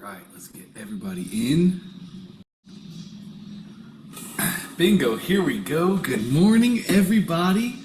right, let's get everybody in. Bingo, here we go. Good morning, everybody.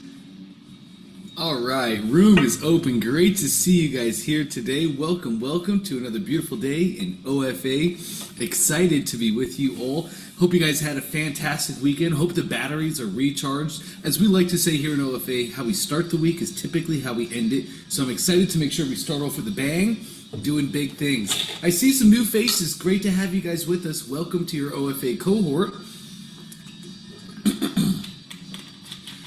All right, room is open. Great to see you guys here today. Welcome to another beautiful day in OFA. Excited to be with you all. Hope you guys had a fantastic weekend. Hope the batteries are recharged. As we like to say here in OFA, how we start the week is typically how we end it. So I'm excited to make sure we start off with a bang, doing big things. I see some new faces. Great to have you guys with us. Welcome to your OFA cohort.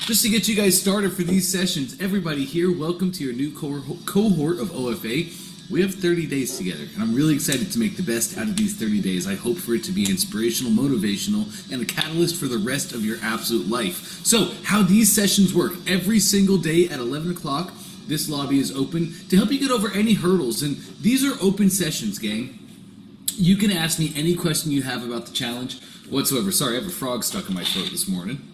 Just to get you guys started for these sessions, everybody here, welcome to your new cohort of OFA. We have 30 days together, and I'm really excited to make the best out of these 30 days. I hope for it to be inspirational, motivational, and a catalyst for the rest of your absolute life. So, how these sessions work, every single day at 11 o'clock, this lobby is open to help you get over any hurdles, and these are open sessions, gang. You can ask me any question you have about the challenge whatsoever. Sorry, I have a frog stuck in my throat this morning.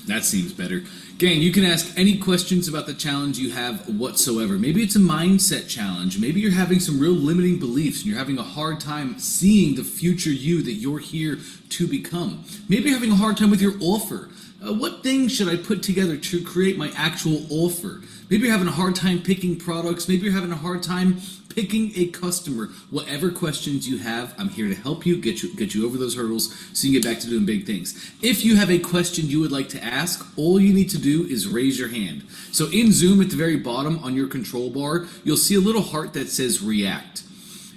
That seems better. Gang, you can ask any questions about the challenge you have whatsoever. Maybe it's a mindset challenge. Maybe you're having some real limiting beliefs and you're having a hard time seeing the future you that you're here to become. Maybe you're having a hard time with your offer. What things should I put together to create my actual offer? Maybe you're having a hard time picking products. Maybe you're having a hard time picking a customer. Whatever questions you have, I'm here to help you, get you over those hurdles so you can get back to doing big things. If you have a question you would like to ask, all you need to do is raise your hand. So in Zoom at the very bottom on your control bar, you'll see a little heart that says react.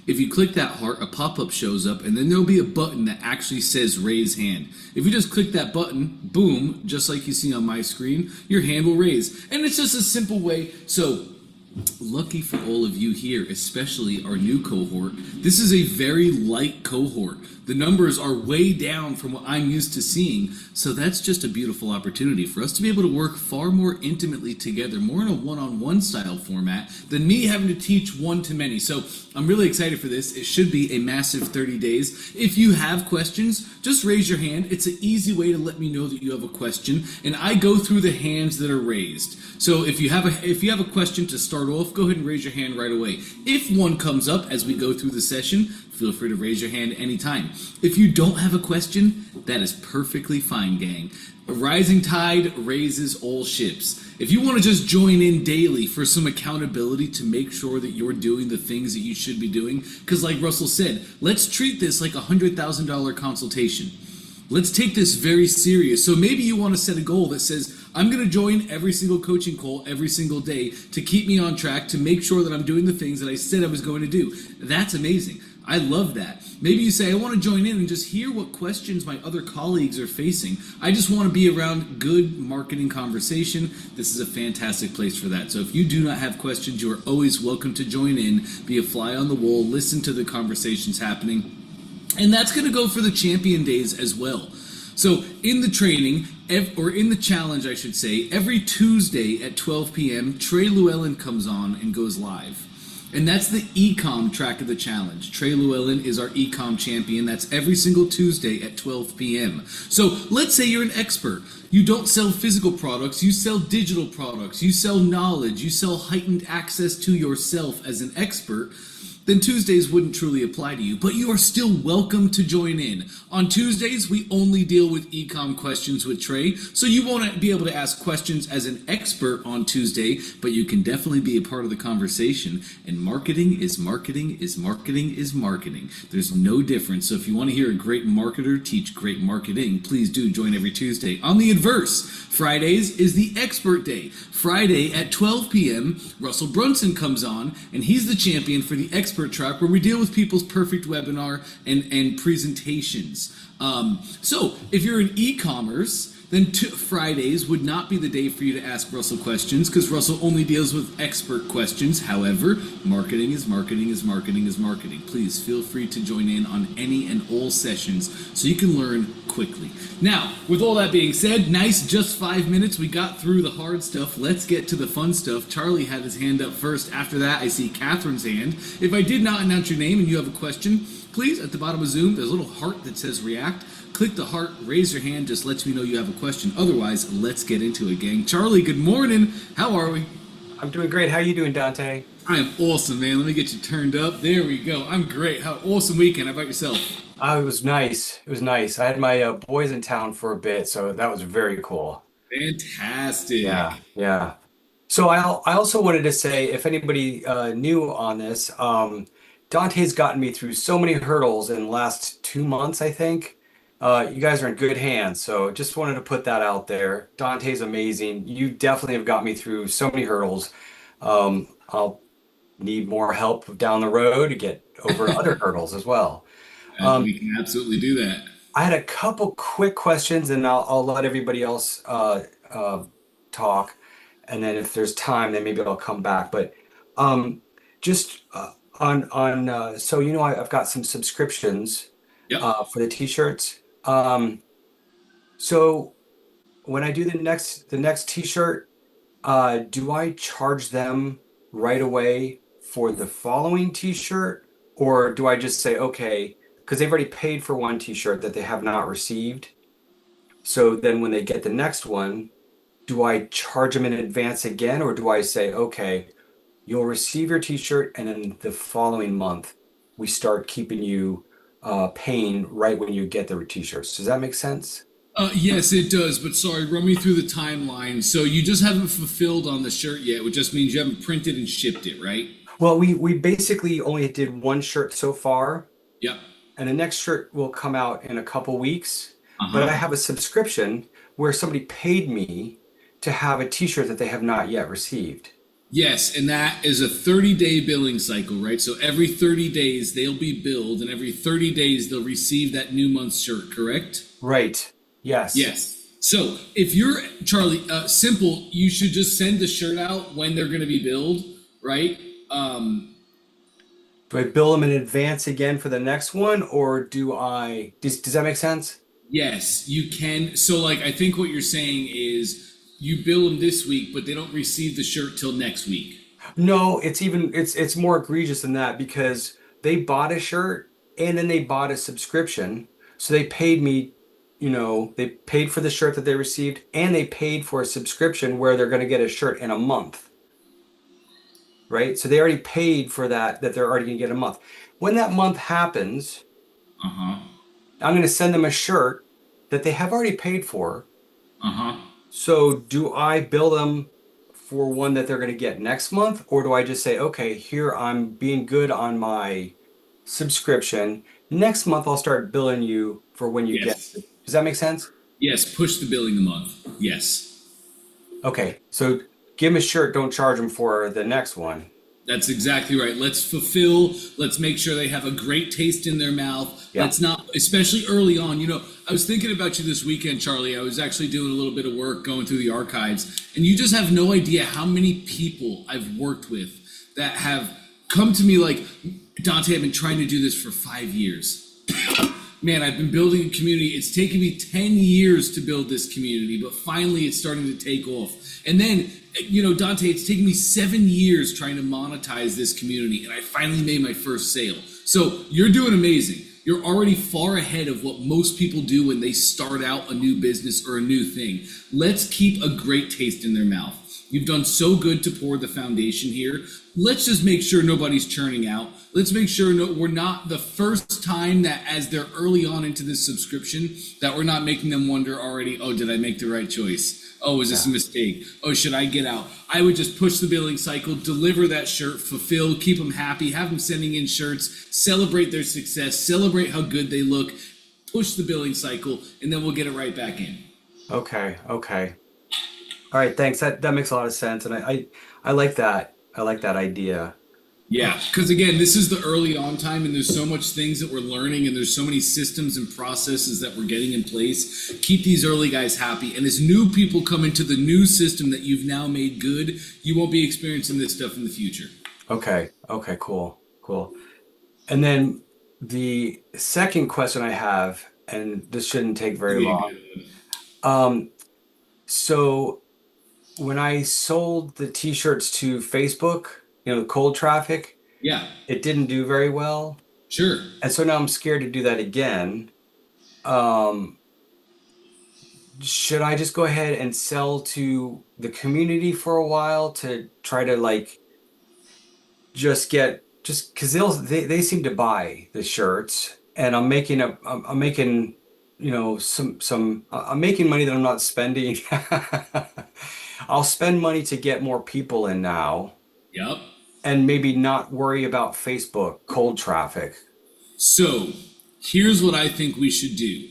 If you click that heart, a pop-up shows up, and then there'll be a button that actually says raise hand. If you just click that button, boom, just like you see on my screen, your hand will raise. And it's just a simple way. So lucky for all of you here, especially our new cohort, this is a very light cohort. The numbers are way down from what I'm used to seeing, so that's just a beautiful opportunity for us to be able to work far more intimately together, more in a one-on-one style format than me having to teach one-to-many. So I'm really excited for this. It should be a massive 30 days. If you have questions, just raise your hand. It's an easy way to let me know that you have a question, and I go through the hands that are raised. So if you have a question to start off, go ahead and raise your hand right away. If one comes up as we go through the session, feel free to raise your hand anytime. If you don't have a question, that is perfectly fine, gang. A rising tide raises all ships. If you want to just join in daily for some accountability to make sure that you're doing the things that you should be doing, because like Russell said, let's treat this like a $100,000 consultation. Let's take this very serious. So maybe you want to set a goal that says, I'm going to join every single coaching call every single day to keep me on track, to make sure that I'm doing the things that I said I was going to do. That's amazing. I love that. Maybe you say, I want to join in and just hear what questions my other colleagues are facing. I just want to be around good marketing conversation. This is a fantastic place for that. So if you do not have questions, you are always welcome to join in, be a fly on the wall, listen to the conversations happening. And that's going to go for the champion days as well. So in the training, or in the challenge, I should say, every Tuesday at 12 p.m., Trey Llewellyn comes on and goes live. And that's the e-com track of the challenge. Trey Llewellyn is our e-com champion. That's every single Tuesday at 12 p.m. So let's say you're an expert. You don't sell physical products, you sell digital products, you sell knowledge, you sell heightened access to yourself as an expert. Then Tuesdays wouldn't truly apply to you, but you are still welcome to join in. On Tuesdays, we only deal with e-com questions with Trey, so you won't be able to ask questions as an expert on Tuesday, but you can definitely be a part of the conversation. And marketing is marketing is marketing is marketing. There's no difference. So if you want to hear a great marketer teach great marketing, please do join every Tuesday. On the adverse, Fridays is the expert day. Friday at 12 p.m., Russell Brunson comes on, and he's the champion for the expert track where we deal with people's perfect webinar and presentations. So if you're in e-commerce, then Fridays would not be the day for you to ask Russell questions because Russell only deals with expert questions. However, marketing is marketing is marketing is marketing. Please feel free to join in on any and all sessions so you can learn quickly. Now, with all that being said, nice, just 5 minutes. We got through the hard stuff. Let's get to the fun stuff. Charlie had his hand up first. After that, I see Catherine's hand. If I did not announce your name and you have a question, please, at the bottom of Zoom, there's a little heart that says react. Click the heart, raise your hand, just lets me know you have a question. Otherwise, let's get into it, gang. Charlie, good morning. How are we? I'm doing great. How you doing, Dante? I am awesome, man. Let me get you turned up. There we go. I'm great. How awesome weekend. How about yourself? It was nice. It was nice. I had my boys in town for a bit, so that was very cool. Yeah, Fantastic. yeah. So I also wanted to say, if anybody new on this, Dante's gotten me through so many hurdles in the last 2 months, I think. You guys are in good hands, so just wanted to put that out there. Dante's amazing. You definitely have got me through so many hurdles. I'll need more help down the road to get over other hurdles as well. Um, We can absolutely do that. I had a couple quick questions, and I'll let everybody else talk, and then if there's time, then maybe I'll come back. But just on so I've got some subscriptions Yep. for the t-shirts. So when I do the next t-shirt, do I charge them right away for the following t-shirt, or do I just say, okay, because they've already paid for one t-shirt that they have not received. So then when they get the next one, do I charge them in advance again, or do I say, okay, you'll receive your t-shirt, and then the following month we start keeping you paying right when you get the t-shirts? Does that make sense? Yes, it does. But sorry, run me through the timeline. So you just haven't fulfilled on the shirt yet, which just means you haven't printed and shipped it, right? Well, we basically only did one shirt so far, Yep. and the next shirt will come out in a couple weeks. Uh But I huh. have a subscription where somebody paid me to have a t-shirt that they have not yet received. Yes, and that is a 30-day billing cycle, right? So every 30 days they'll be billed, and every 30 days they'll receive that new month's shirt, correct? Right. Yes. Yes. So if you're Charlie, simple, you should just send the shirt out when they're going to be billed, right? Um, Do I bill them in advance again for the next one, or does that make sense? yes, you can. So like, I think what you're saying is you bill them this week, but they don't receive the shirt till next week. No, it's more egregious than that because they bought a shirt and then they bought a subscription. So they paid me, they paid for the shirt that they received and they paid for a subscription where they're going to get a shirt in a month, right? So they already paid for that they're already going to get a month. When that month happens, Uh huh. I'm going to send them a shirt that they have already paid for. Uh huh. So do I bill them for one that they're going to get next month, or do I just say, okay, here I'm being good on my subscription. Next month I'll start billing you for when you get Yes. it. Does that make sense? Yes. Push the billing a month. Yes. Okay, so give them a shirt, don't charge them for the next one. That's exactly right. Let's fulfill. Let's make sure they have a great taste in their mouth. Yeah. Let's not, especially early on. I was thinking about you this weekend, Charlie. I was actually doing a little bit of work going through the archives, and you just have no idea how many people I've worked with that have come to me like, Dante, I've been trying to do this for 5 years. Man, I've been building a community. It's taken me 10 years to build this community, but finally it's starting to take off. And then, Dante, it's taken me 7 years trying to monetize this community, and I finally made my first sale. So you're doing amazing. You're already far ahead of what most people do when they start out a new business or a new thing. Let's keep a great taste in their mouth. You've done so good to pour the foundation here. Let's just make sure nobody's churning out. Let's make sure we're not the first time that as they're early on into this subscription that we're not making them wonder already, oh, did I make the right choice? Oh, is this a Yeah. mistake? Oh, should I get out? I would just push the billing cycle, deliver that shirt, fulfill, keep them happy, have them sending in shirts, celebrate their success, celebrate how good they look, push the billing cycle, and then we'll get it right back in. Okay, okay. All right, thanks. That makes a lot of sense. And I like that. I like that idea. Yeah, because again, this is the early on time, and there's so much things that we're learning, and there's so many systems and processes that we're getting in place. Keep these early guys happy, and as new people come into the new system that you've now made good, you won't be experiencing this stuff in the future. Okay, okay, cool, cool. And then the second question I have, and this shouldn't take It's very gonna be a long. good one. Um, so when I sold the t-shirts to Facebook, cold traffic, Yeah, it didn't do very well. sure. And so now I'm scared to do that again. Um, should I just go ahead and sell to the community for a while to try to like just because they seem to buy the shirts and I'm making I'm making money that I'm not spending. I'll spend money to get more people in now Yep. and maybe not worry about Facebook cold traffic. So here's what I think we should do.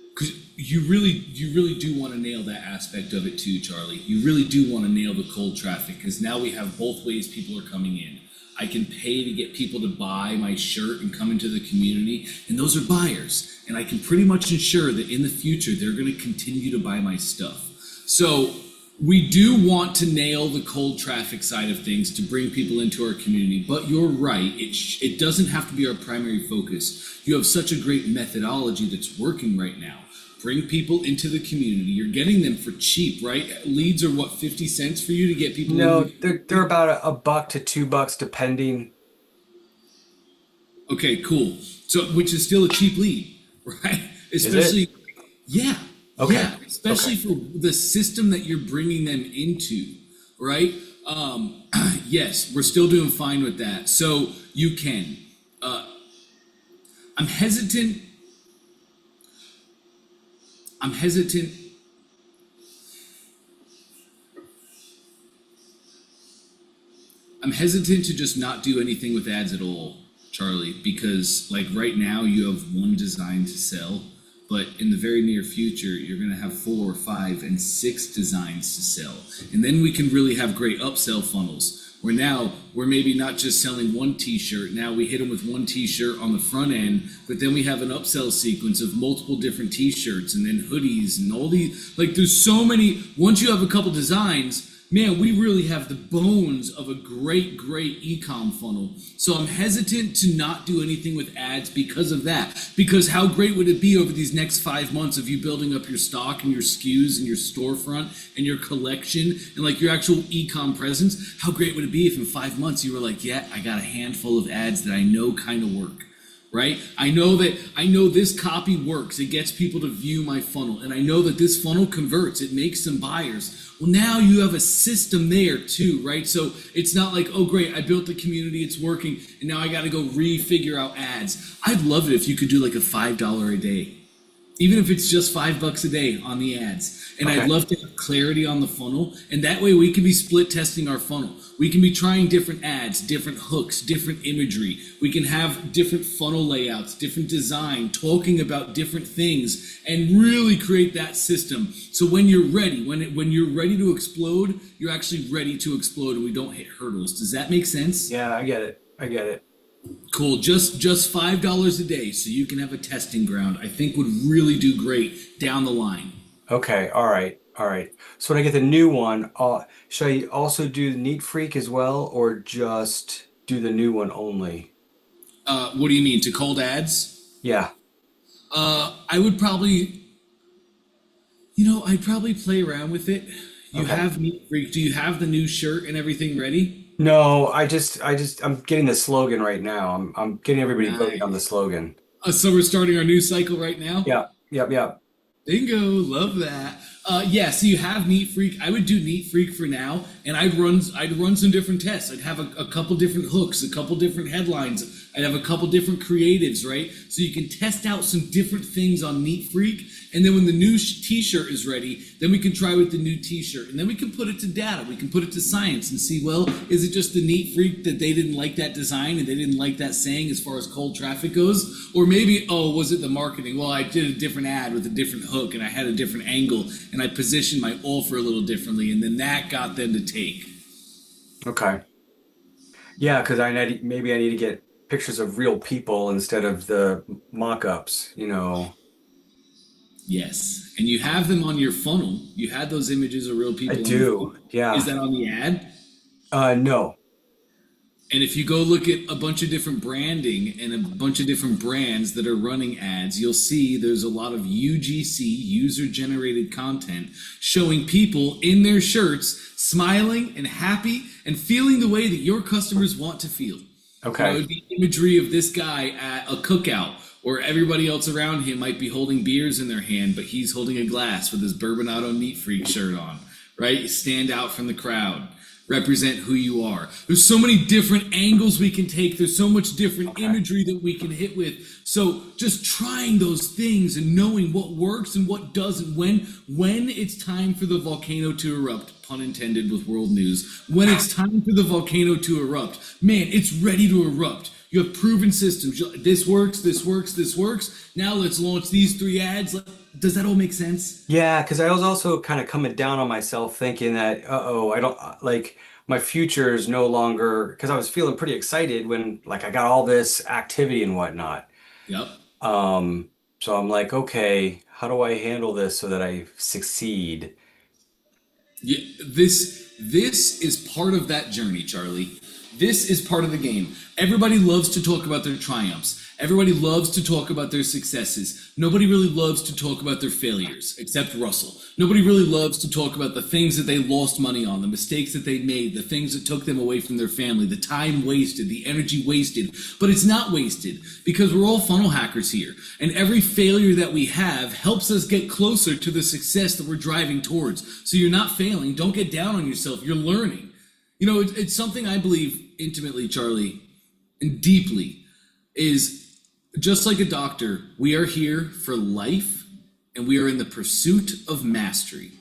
Because you really do want to nail that aspect of it too, Charlie. You really do want to nail the cold traffic because now we have both ways people are coming in. I can pay to get people to buy my shirt and come into the community, and those are buyers. And I can pretty much ensure that in the future they're going to continue to buy my stuff. So we do want to nail the cold traffic side of things to bring people into our community, but you're right. It doesn't have to be our primary focus. You have such a great methodology that's working right now. Bring people into the community. You're getting them for cheap, right? Leads are what, 50 cents for you to get people No, in? they're about a buck to $2 depending. Okay, cool. So, which is still a cheap lead, right? Is it? Especially, yeah, Okay. yeah, especially Okay. for the system that you're bringing them into, right? Yes, we're still doing fine with that. So you can. Uh, I'm hesitant. I'm hesitant. I'm hesitant to just not do anything with ads at all, Charlie, because like right now you have one design to sell, but in the very near future you're going to have 4, 5, and 6 designs to sell. And then we can really have great upsell funnels where now we're maybe not just selling one t-shirt. Now we hit them with one t-shirt on the front end, but then we have an upsell sequence of multiple different t-shirts and then hoodies and all these, like there's so many. Once you have a couple designs, man, we really have the bones of a great e-com funnel. So I'm hesitant to not do anything with ads because of that. Because how great would it be over these next 5 months of you building up your stock and your SKUs and your storefront and your collection and like your actual e-com presence? How great would it be if in 5 months you were like, yeah, I got a handful of ads that I know kind of work. Right? I know this copy works. It gets people to view my funnel. And I know that this funnel converts. It makes some buyers. Well, now you have a system there too, right? So it's not like, oh, great, I built the community, it's working, and now I got to go refigure out ads. I'd love it if you could do like a $5 a day. Even if it's just $5 a day on the ads. And Okay. I'd love to have clarity on the funnel. And that way we can be split testing our funnel. We can be trying different ads, different hooks, different imagery. We can have different funnel layouts, different design, talking about different things, and really create that system. So when you're ready, when you're ready to explode, you're actually ready to explode and we don't hit hurdles. Does that make sense? Yeah, I get it. I get it. Cool. Just $5 a day so you can have a testing ground, I think would really do great down the line. Okay. All right. All right. So when I get the new one, should I also do the Neat Freak as well, or just do the new one only? What do you mean, to cold ads? Yeah. I would probably, I'd probably play around with it. You Okay. have Meat Freak. Do you have the new shirt and everything ready? No, I'm getting the slogan right now. I'm getting everybody voting on the Nice. slogan. So we're starting our new cycle right now? Yeah. Yep. Yep. Bingo, love that. Yeah, so you have Neat Freak. I would do Neat Freak for now, and I'd run some different tests. I'd have a couple different hooks, a couple different headlines. I'd have a couple different creatives, right? So you can test out some different things on Neat Freak, and then when the new t-shirt is ready, then we can try with the new t-shirt, and then we can put it to data. We can put it to science and see, well, is it just the Neat Freak that they didn't like that design and they didn't like that saying as far as cold traffic goes? Or maybe, oh, was it the marketing? Well, I did a different ad with a different hook and I had a different angle and I positioned my offer a little differently, and then that got them to take. Okay. Yeah, because maybe I need to get pictures of real people instead of the mock-ups, you know. Yes. And you have them on your funnel. You had those images of real I people on your funnel. do. Is Yeah. that on the ad? No. And if you go look at a bunch of different branding and a bunch of different brands that are running ads, you'll see there's a lot of UGC, user generated content, showing people in their shirts smiling and happy and feeling the way that your customers want to feel. It Okay. would be imagery of this guy at a cookout Or everybody else around him might be holding beers in their hand, but he's holding a glass with his Bourbonado Neat Freak shirt on, right? Stand out from the crowd. Represent who you are. There's so many different angles we can take. There's so much different Okay. imagery that we can hit with. So just trying those things and knowing what works and what doesn't. When it's time for the volcano to erupt, pun intended with world news, when it's time for the volcano to erupt, man, it's ready to erupt. You have proven systems. This works, this works, this works. Now let's launch these 3 ads. Does that all make sense? Yeah, because I was also kind of coming down on myself thinking that, uh-oh, I don't like my future is no longer because I was feeling pretty excited when like I got all this activity and whatnot. Yep. Um, so I'm like, okay, how do I handle this so that I succeed? Yeah, this is part of that journey, Charlie. This is part of the game. Everybody loves to talk about their triumphs. Everybody loves to talk about their successes. Nobody really loves to talk about their failures, except Russell. Nobody really loves to talk about the things that they lost money on, the mistakes that they made, the things that took them away from their family, the time wasted, the energy wasted. But it's not wasted because we're all funnel hackers here. And every failure that we have helps us get closer to the success that we're driving towards. So you're not failing. Don't get down on yourself. You're learning. You know, it's something I believe intimately, Charlie, and deeply is just like a doctor, we are here for life and we are in the pursuit of mastery.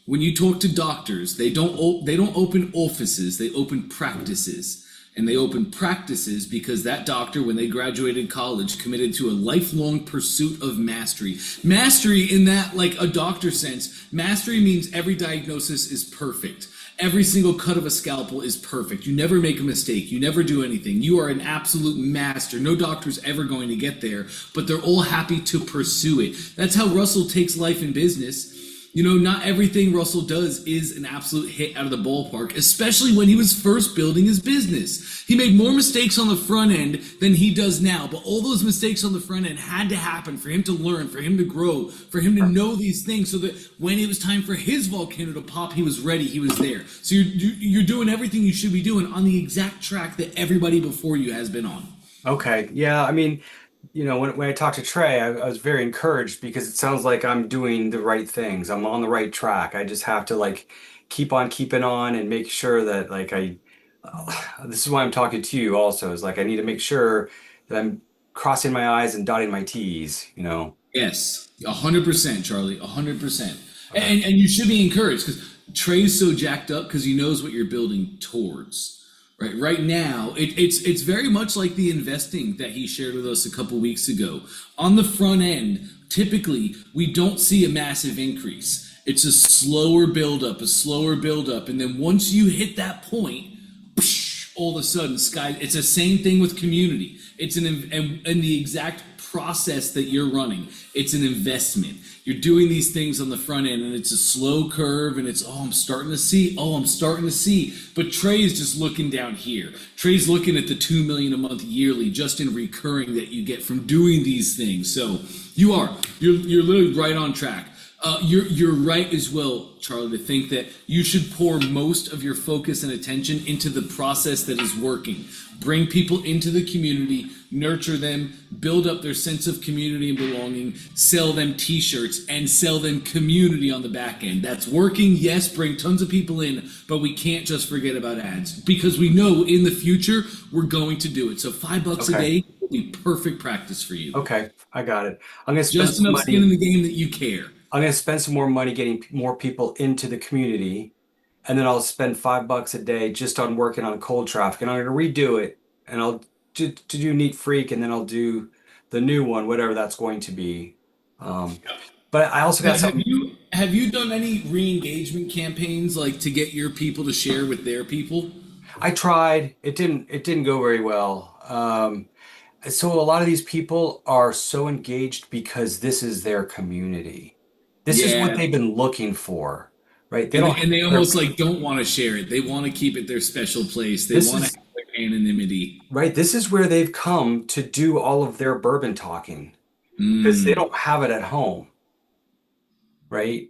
When you talk to doctors, they don't open offices, they open practices. And they open practices because that doctor, when they graduated college, committed to a lifelong pursuit of mastery. Mastery in that, like a doctor sense, mastery means every diagnosis is perfect. Every single cut of a scalpel is perfect. You never make a mistake. You never do anything. You are an absolute master. No doctor's ever going to get there, but they're all happy to pursue it. That's how Russell takes life in business. You know, not everything Russell does is an absolute hit out of the ballpark, especially when he was first building his business. He made more mistakes on the front end than he does now, but all those mistakes on the front end had to happen for him to learn, for him to grow, for him to know these things so that when it was time for his volcano to pop, he was ready, he was there. So you're doing everything you should be doing on the exact track that everybody before you has been on. Okay. Yeah, I mean, when I talked to Trey, I was very encouraged because it sounds like I'm doing the right things. I'm on the right track. I just have to like keep on keeping on and make sure that like this is why I'm talking to you also, is like I need to make sure that I'm crossing my I's and dotting my T's. Yes, 100%, Charlie, 100%. Okay. And you should be encouraged because Trey's so jacked up because he knows what you're building towards. Right now, it's very much like the investing that he shared with us a couple weeks ago. On the front end, typically we don't see a massive increase. It's a slower buildup, and then once you hit that point, all of a sudden, sky. It's the same thing with community. It's and the exact process that you're running. It's an investment. You're doing these things on the front end, and it's a slow curve, and it's I'm starting to see. Oh, I'm starting to see. But Trey is just looking down here. Trey's looking at the 2 million a month yearly just in recurring that you get from doing these things. So you're literally right on track. You're right as well, Charlie, to think that you should pour most of your focus and attention into the process that is working. Bring people into the community, nurture them, build up their sense of community and belonging, sell them t-shirts, and sell them community on the back end. That's working, yes, bring tons of people in, but we can't just forget about ads because we know in the future we're going to do it. So $5 a Okay. day will be perfect practice for you. Okay. I got it. I'm gonna spend Just some enough skin in money. the game that you care. I'm gonna spend some more money getting more people into the community, and then I'll spend $5 a day just on working on cold traffic, and I'm gonna redo it, and I'll do Neat Freak, and then I'll do the new one, whatever that's going to be. Um, but I also got something. Have you done any re-engagement campaigns like to get your people to share with their people? I tried. It didn't go very well. So a lot of these people are so engaged because this is their community. This is what Yeah, they've been looking for, right? They and don't they, have and they their, almost like don't want to share it. They want to keep it their special place. They this want to is have their anonymity. right. This is where they've come to do all of their bourbon talking because they Mm, don't have it at home, right?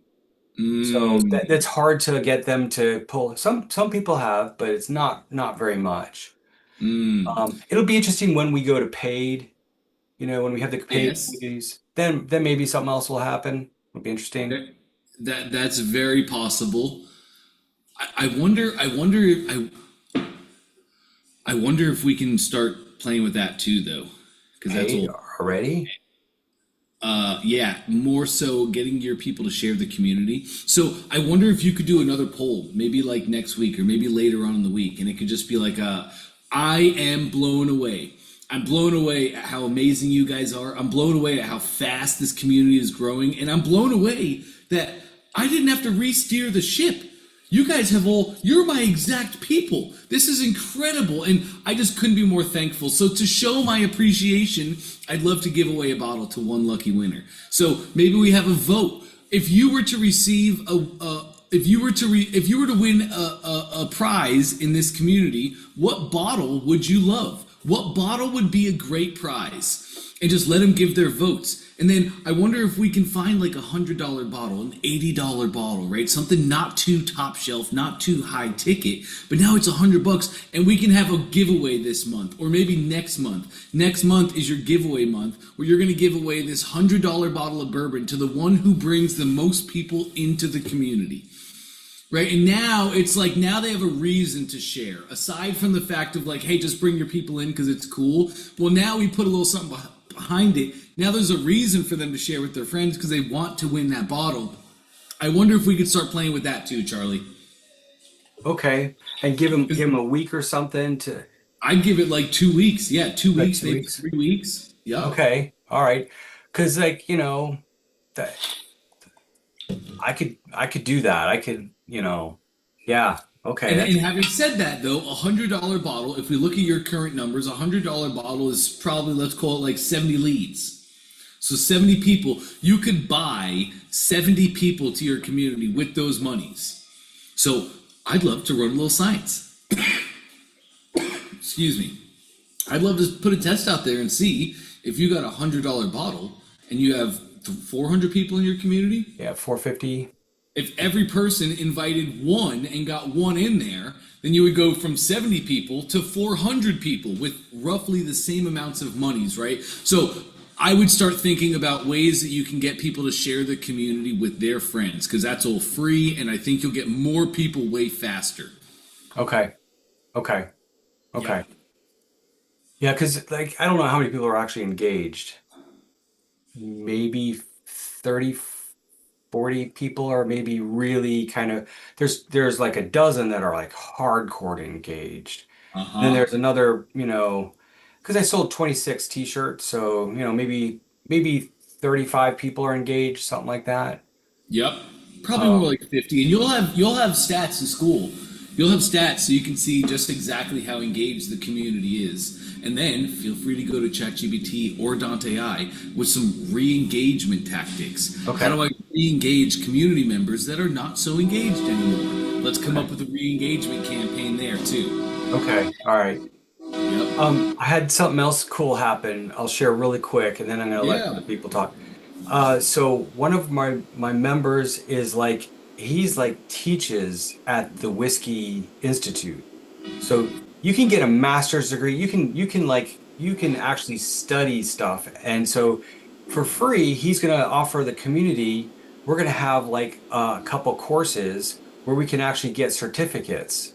So that's mm, hard to get them to pull. Some people have, but it's not very much. mm. It'll be interesting when we go to paid. when we have the paid Yes. communities, then maybe something else will happen. It'll be interesting. That's very possible. I wonder. I wonder if we can start playing with that too, though, because that's Paid all. already? Yeah, more so getting your people to share the community. So I wonder if you could do another poll, maybe like next week or maybe later on in the week, and it could just be like, I am blown away. I'm blown away at how amazing you guys are. I'm blown away at how fast this community is growing, and I'm blown away that I didn't have to re-steer the ship. You guys you're my exact people. This is incredible. And I just couldn't be more thankful. So to show my appreciation, I'd love to give away a bottle to one lucky winner. So maybe we have a vote. If you were to receive if you were to win a prize in this community, what bottle would you love? What bottle would be a great prize? And just let them give their votes. And then I wonder if we can find like $100 bottle, an $80 bottle, right? Something not too top shelf, not too high ticket, but now it's $100 and we can have a giveaway this month or maybe next month. Next month is your giveaway month where you're going to give away this $100 bottle of bourbon to the one who brings the most people into the community. Right, and now it's like now they have a reason to share. Aside from the fact of like, hey, just bring your people in because it's cool. Well, now we put a little something behind it. Now there's a reason for them to share with their friends because they want to win that bottle. I wonder if we could start playing with that too, Charlie. Okay, and give him a week or something to I'd give it like 2 weeks. Yeah, 2 weeks, 2 maybe weeks. 3 weeks. Yeah. Okay, all right, because that I could do that. I could, yeah. Okay, And, that's and having said that, though, $100 bottle, if we look at your current numbers, $100 bottle is probably, let's call it like 70 leads. So 70 people, you could buy 70 people to your community with those monies. So I'd love to run a little science. Excuse me. I'd love to put a test out there and see if you got a $100 bottle and you have 400 people in your community. yeah, 450. If every person invited one and got one in there, then you would go from 70 people to 400 people with roughly the same amounts of monies, right? So I would start thinking about ways that you can get people to share the community with their friends because that's all free and I think you'll get more people way faster. Okay, okay, okay. Yeah, because like I don't know how many people are actually engaged. Maybe 30, 40 people are maybe really kind of there's like a dozen that are like hardcore engaged. And then Uh-huh. there's another, because I sold 26 t-shirts, so maybe 35 people are engaged, something like that. Yep. Probably more Um, like 50. And you'll have stats in school. You'll have stats so you can see just exactly how engaged the community is. And then feel free to go to ChatGPT or Dante AI with some re-engagement tactics. How okay, do I re-engage community members that are not so engaged anymore? Let's come okay, up with a re-engagement campaign there too. okay, all right. Yep. I had something else cool happen. I'll share really quick, and then I'm gonna let Yeah. other people talk. So one of my members is like he's like teaches at the Whiskey Institute. So you can get a master's degree. You can actually study stuff. And so for free, he's gonna offer the community. We're gonna have like a couple courses where we can actually get certificates.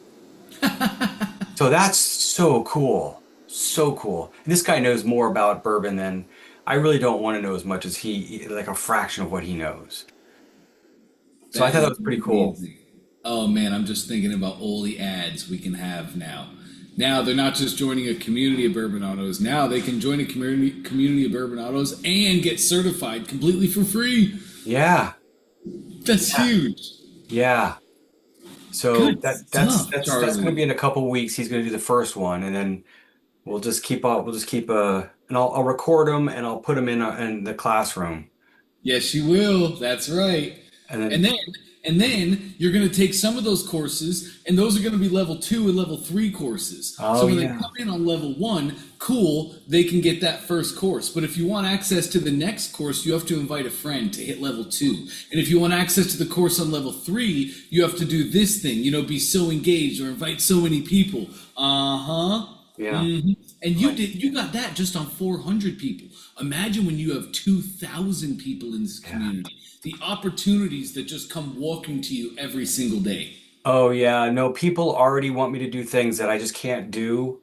So that's so cool. So cool. And this guy knows more about bourbon than I really don't want to know as much as like a fraction of what he knows. So I That thought that is was pretty cool. amazing. Oh man, I'm just thinking about all the ads we can have now. Now they're not just joining a community of bourbon autos. Now they can join a community of bourbon autos and get certified completely for free. Yeah. That's Yeah. huge. Yeah. So Good stuff, that's going to Charlie. be in a couple weeks. He's going to do the first one, and then we'll just keep and I'll record them and I'll put them in the classroom, Yes, you will. That's right. and And then then and then you're going to take some of those courses, and those are going to be level 2 and level 3 courses. oh So when they yeah, come in on level 1, cool, they can get that first course. But if you want access to the next course, you have to invite a friend to hit level 2. And if you want access to the course on level 3, you have to do this thing, be so engaged or invite so many people. Uh-huh. Yeah. hmm And Right. you got that just on 400 people. Imagine when you have 2,000 people in this Yeah. community, the opportunities that just come walking to you every single day. Oh yeah. No, people already want me to do things that I just can't do.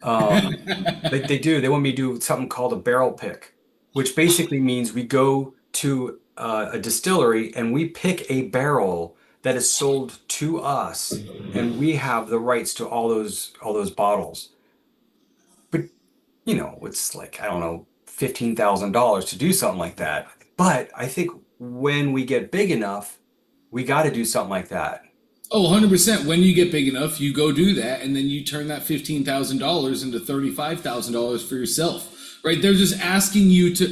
They do. They want me to do something called a barrel pick, which basically means we go to a distillery and we pick a barrel that is sold to us, and we have the rights to all those bottles. But it's like, I don't know, $15,000 to do something like that. But I think when we get big enough, we got to do something like that. Oh, 100%. When you get big enough, you go do that, and then you turn that $15,000 into $35,000 for yourself. Right? They're just asking you to,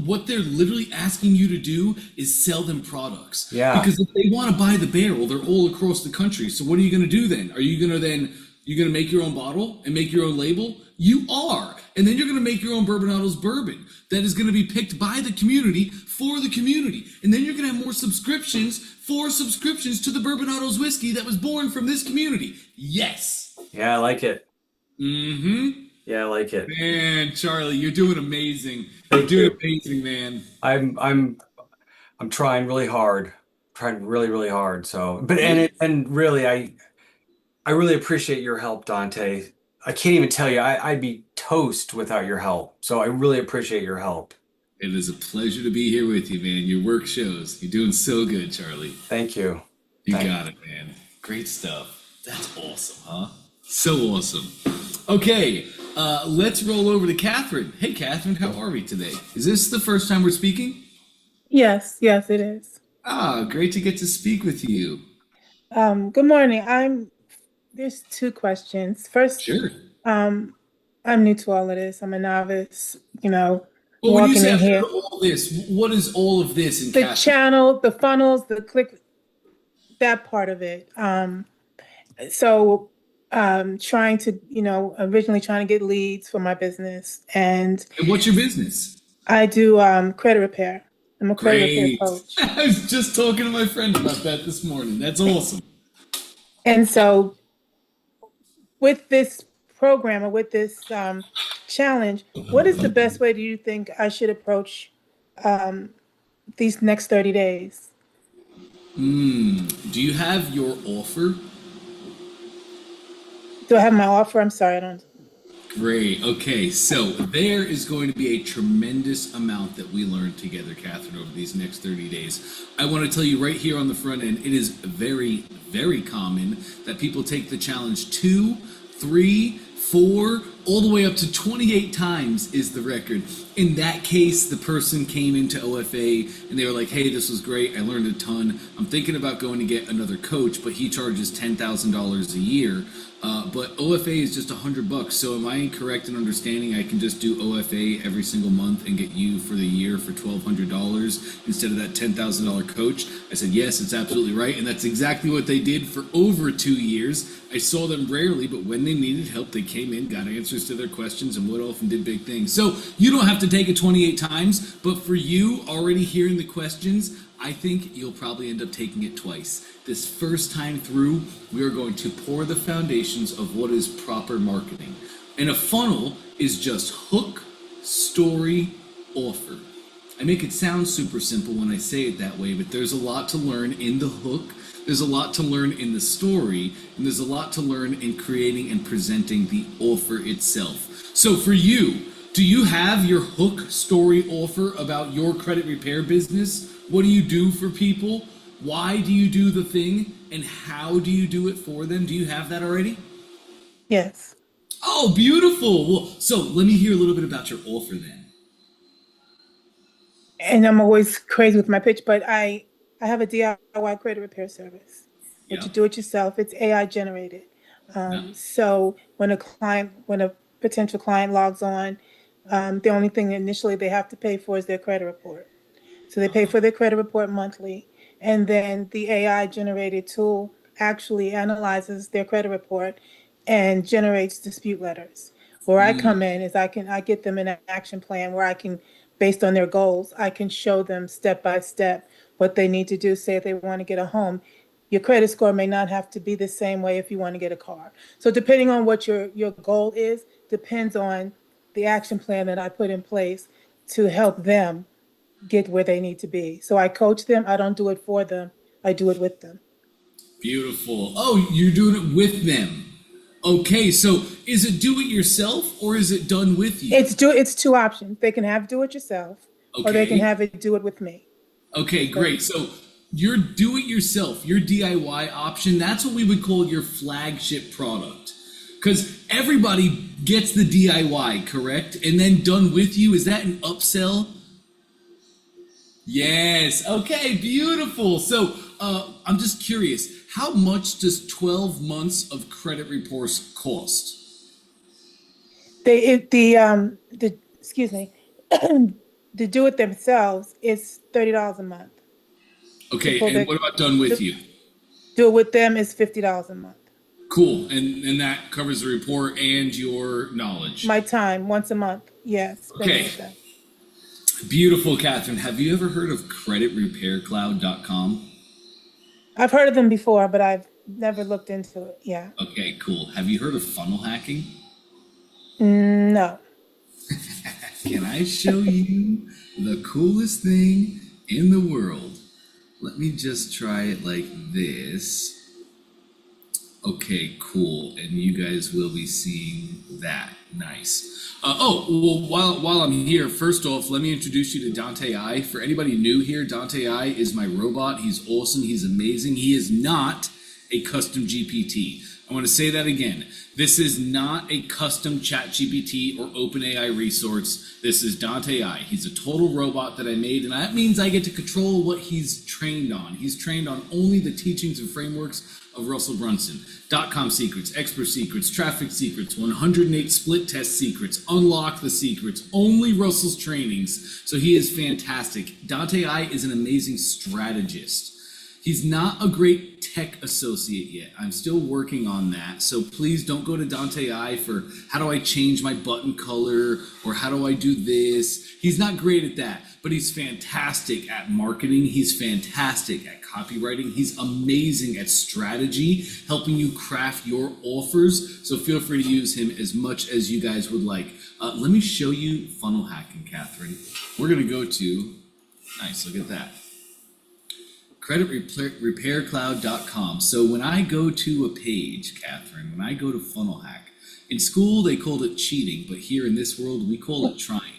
what they're literally asking you to do is sell them products. Yeah. Because if they want to buy the barrel, they're all across the country. So what are you going to do then? Are you going to you're going to make your own bottle and make your own label? You are. And then you're going to make your own Bourbonado's bourbon that is going to be picked by the community for the community. And then you're going to have more subscriptions to the Bourbonado's whiskey that was born from this community. Yes. Yeah, I like it. Mm-hmm. Yeah, I like it. Man, Charlie, you're doing amazing. You're Thank doing you. amazing, man. I'm trying really hard. Trying really, really hard. So, but and Hey, and really I really appreciate your help, Dante. I can't even tell you. I'd be toast without your help. So I really appreciate your help. it is a pleasure to be here with you, man. Your work shows. You're doing so good, Charlie. Thank you. You Thank got it, man. Great stuff. That's awesome, huh? So awesome. Okay, let's roll over to Catherine. Hey, Catherine, how are we today? Is this the first time we're speaking? Yes, yes, it is. Ah, great to get to speak with you. Good morning. There's two questions. First, Sure. um, I'm new to all of this. I'm a novice, Well, when you walking say in I've here. heard all this, what is all of this in The Catherine? channel, the funnels, the click, that part of it. So trying to, originally trying to get leads for my business. And And what's your business? I do credit repair. I'm a credit repair Great. coach. I was just talking to my friend about that this morning. That's awesome. And so with this program or with this challenge, what is the best way do you think I should approach um, these next 30 days? Do you have your offer? Do I have my offer? I'm sorry, I don't. Great. Okay, so there is going to be a tremendous amount that we learn together, Catherine, over these next 30 days. I want to tell you right here on the front end, it is very, very common that people take the challenge 2, 3, 4, all the way up to 28 times is the record. In that case, the person came into OFA and they were like, hey, this was great. I learned a ton. I'm thinking about going to get another coach, but he charges $10,000 a year. But OFA is just $100. So am I incorrect in understanding I can just do OFA every single month and get you for the year for $1,200 instead of that $10,000 coach? I said, yes, it's absolutely right. And that's exactly what they did for over 2 years. I saw them rarely, but when they needed help, they came in, got answers to their questions, and went off and did big things. So you don't have to take it 28 times, but for you already hearing the questions, I think you'll probably end up taking it twice. This first time through, we are going to pour the foundations of what is proper marketing. And a funnel is just hook, story, offer. I make it sound super simple when I say it that way, but there's a lot to learn in the hook, there's a lot to learn in the story, and there's a lot to learn in creating and presenting the offer itself. So for you, do you have your hook, story, offer about your credit repair business? What do you do for people? Why do you do the thing? And how do you do it for them? Do you have that already? Yes. Oh, beautiful. Well, so let me hear a little bit about your offer then. And I'm always crazy with my pitch, but I have a DIY credit repair service, which Yeah. you do it yourself. It's AI generated. Yeah. So when a potential client logs on, the only thing initially they have to pay for is their credit report. So they pay for their credit report monthly, and then the AI generated tool actually analyzes their credit report and generates dispute letters. Where I come in is I get them an action plan where I can, based on their goals, I can show them step by step what they need to do. Say if they want to get a home, Your credit score may not have to be the same way if you want to get a car. So depending on what your goal is, depends on the action plan that I put in place to help them get where they need to be. So I coach them. I don't do it for them. I do it with them. Beautiful. Oh, you're doing it with them. Okay, so is it do it yourself or is it done with you? It's two options. They can have do it yourself, or they can have it do it with me. Okay, great. So your do it yourself, your DIY option, that's what we would call your flagship product. Because everybody gets the DIY, correct? And then done with you, is that an upsell? Yes. Okay, beautiful. So I'm just curious, how much does 12 months of credit reports cost? Excuse me, to do it themselves is $30 a month. Okay, and what about done with you? Do it with them is $50 a month. Cool, and that covers the report and your knowledge. My time, once a month, yes. Okay. Beautiful, Catherine. Have you ever heard of creditrepaircloud.com? I've heard of them before, but I've never looked into it. Yeah. Okay, cool. Have you heard of funnel hacking? No. Can I show you the coolest thing in the world? Let me just try it like this. Okay, cool. And you guys will be seeing that. Nice. While I'm here, first off, let me introduce you to Dante I. For anybody new here, Dante I is my robot. He's awesome. He's amazing. He is not a custom GPT. I want to say that again. This is not a custom ChatGPT or OpenAI resource. This is Dante I. He's a total robot that I made, and that means I get to control what he's trained on. He's trained on only the teachings and frameworks of Russell Brunson. .com secrets, expert secrets, traffic secrets, 108 split test secrets, unlock the secrets, only Russell's trainings. So he is fantastic. Dante I is an amazing strategist. He's not a great tech associate yet. I'm still working on that. So please don't go to Dante I for how do I change my button color or how do I do this. He's not great at that, but he's fantastic at marketing. He's fantastic at copywriting. He's amazing at strategy, helping you craft your offers. So feel free to use him as much as you guys would like. Let me show you funnel hacking, Catherine. We're going to go to, nice, look at that. creditrepaircloud.com. So when I go to a page, Catherine, when I go to funnel hack, in school they called it cheating, but here in this world we call it trying.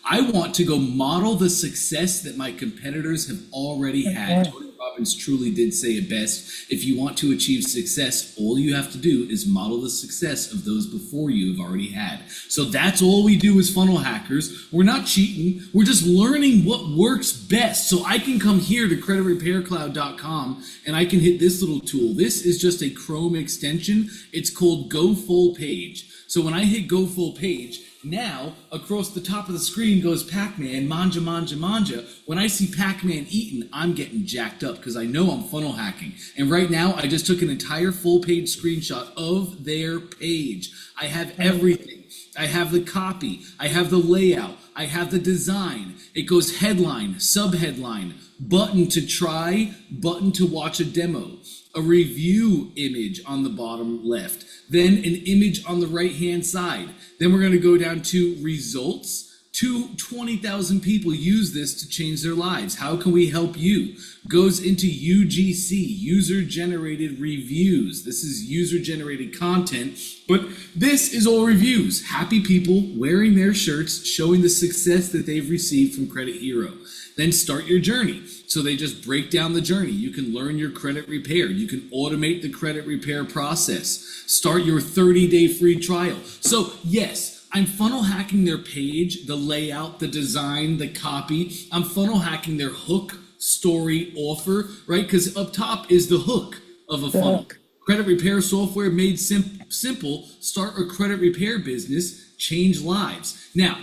I want to go model the success that my competitors have already had. Tony Robbins truly did say it best. If you want to achieve success, all you have to do is model the success of those before you have already had. So that's all we do as funnel hackers. We're not cheating. We're just learning what works best. So I can come here to creditrepaircloud.com and I can hit this little tool. This is just a Chrome extension. It's called Go Full Page. So when I hit Go Full Page, now, across the top of the screen goes Pac-Man, manja, manja, manja. When I see Pac-Man eating, I'm getting jacked up because I know I'm funnel hacking. And right now, I just took an entire full-page screenshot of their page. I have everything. I have the copy. I have the layout. I have the design. It goes headline, subheadline, button to try, button to watch a demo, a review image on the bottom left, then an image on the right-hand side. Then we're going to go down to results. 20,000 people use this to change their lives. How can we help you? Goes into UGC, user-generated reviews. This is user-generated content, but this is all reviews. Happy people wearing their shirts, showing the success that they've received from Credit Hero. Then start your journey. So they just break down the journey. You can learn your credit repair. You can automate the credit repair process. Start your 30-day free trial. So yes, I'm funnel hacking their page, the layout, the design, the copy. I'm funnel hacking their hook, story, offer, right? Because up top is the hook of a funnel. Credit repair software made simple. Start a credit repair business, change lives. Now,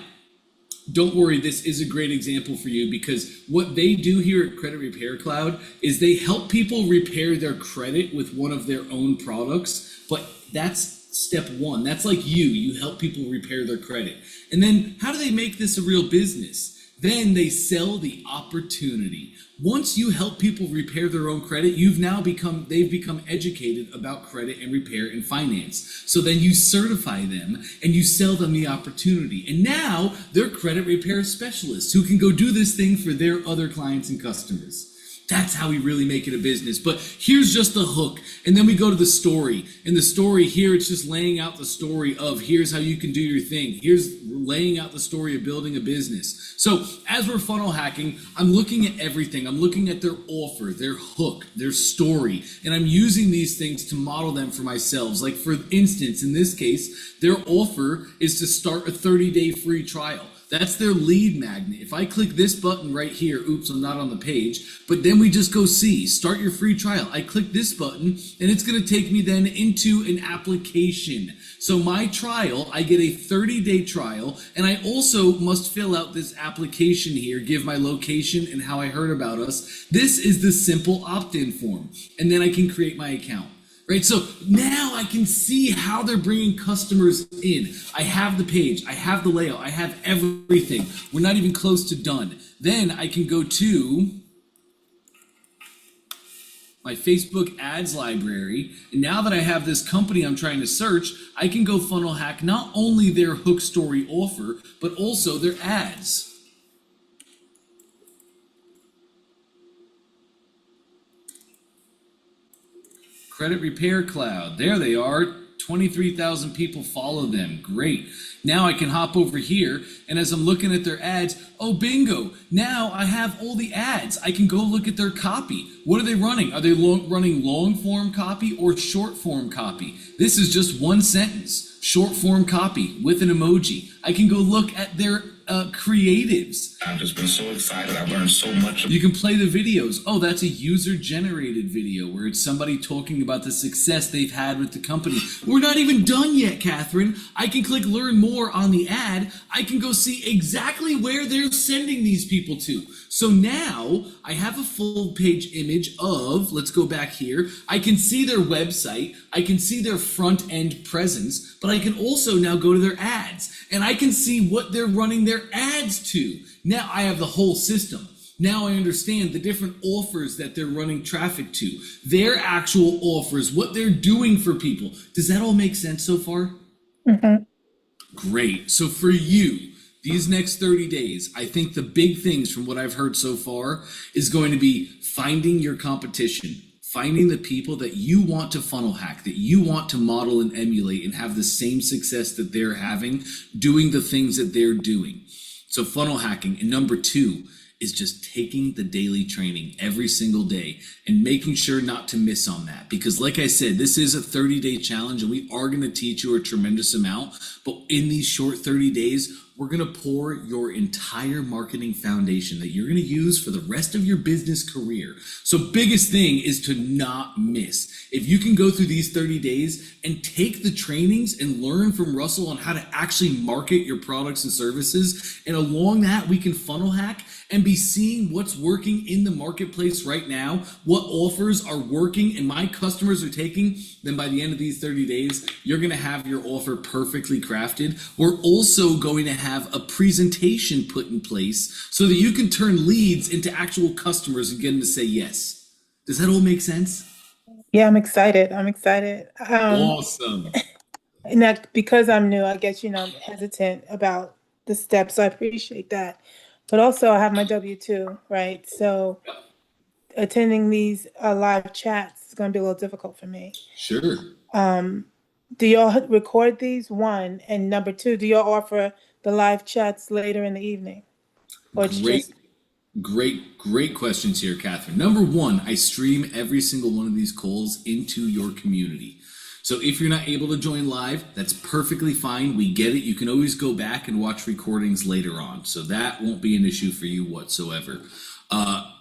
don't worry, this is a great example for you because what they do here at Credit Repair Cloud is they help people repair their credit with one of their own products, but that's step one. That's like you help people repair their credit. And then how do they make this a real business? Then they sell the opportunity. Once you help people repair their own credit, they've become educated about credit and repair and finance. So then you certify them and you sell them the opportunity. And now they're credit repair specialists who can go do this thing for their other clients and customers. That's how we really make it a business. But here's just the hook. And then we go to the story. And the story here, it's just laying out the story of here's how you can do your thing. Here's laying out the story of building a business. So as we're funnel hacking, I'm looking at everything. I'm looking at their offer, their hook, their story. And I'm using these things to model them for myself. Like for instance, in this case, their offer is to start a 30-day free trial. That's their lead magnet. If I click this button right here, oops, I'm not on the page, but then we just go see, start your free trial. I click this button and it's gonna take me then into an application. So my trial, I get a 30-day trial, and I also must fill out this application here, give my location and how I heard about us. This is the simple opt-in form, and then I can create my account. Right, so now I can see how they're bringing customers in. I have the page, I have the layout, I have everything. We're not even close to done. Then I can go to my Facebook ads library. And now that I have this company I'm trying to search, I can go funnel hack not only their hook story offer, but also their ads. Credit Repair Cloud, there they are, 23,000 people follow them, great. Now I can hop over here, and as I'm looking at their ads, oh bingo, now I have all the ads. I can go look at their copy. What are they running? Are they running long form copy or short form copy? This is just one sentence, short form copy with an emoji. I can go look at their creatives. I've just been so excited. I've learned so much. You can play the videos. Oh, that's a user-generated video where it's somebody talking about the success they've had with the company. We're not even done yet, Catherine. I can click learn more on the ad. I can go see exactly where they're sending these people to. So now I have a full page image of, let's go back here. I can see their website. I can see their front end presence, but I can also now go to their ads and I can see what they're running their ads to. Now I have the whole system. Now I understand the different offers that they're running traffic to, their actual offers, what they're doing for people. Does that all make sense so far? Mm-hmm. Great. So for you, these next 30 days, I think the big things from what I've heard so far is going to be finding your competition, finding the people that you want to funnel hack, that you want to model and emulate and have the same success that they're having, doing the things that they're doing. So funnel hacking. And number 2 is just taking the daily training every single day and making sure not to miss on that. Because like I said, this is a 30-day challenge and we are going to teach you a tremendous amount. But in these short 30 days, we're going to pour your entire marketing foundation that you're going to use for the rest of your business career. So biggest thing is to not miss. If you can go through these 30 days and take the trainings and learn from Russell on how to actually market your products and services, and along that we can funnel hack and be seeing what's working in the marketplace right now, what offers are working and my customers are taking, then by the end of these 30 days, you're going to have your offer perfectly crafted. We're also going to have a presentation put in place so that you can turn leads into actual customers and get them to say yes. Does that all make sense? Yeah, I'm excited. I'm excited. Awesome. And that because I'm new, I guess, I'm hesitant about the steps. I appreciate that. But also I have my W-2, right? So attending these live chats is going to be a little difficult for me. Sure. Do y'all record these? 1, and number 2, do y'all offer the live chats later in the evening? Or it's just... Great questions here, Catherine. Number 1, I stream every single one of these calls into your community. So if you're not able to join live, that's perfectly fine. We get it. You can always go back and watch recordings later on. So that won't be an issue for you whatsoever.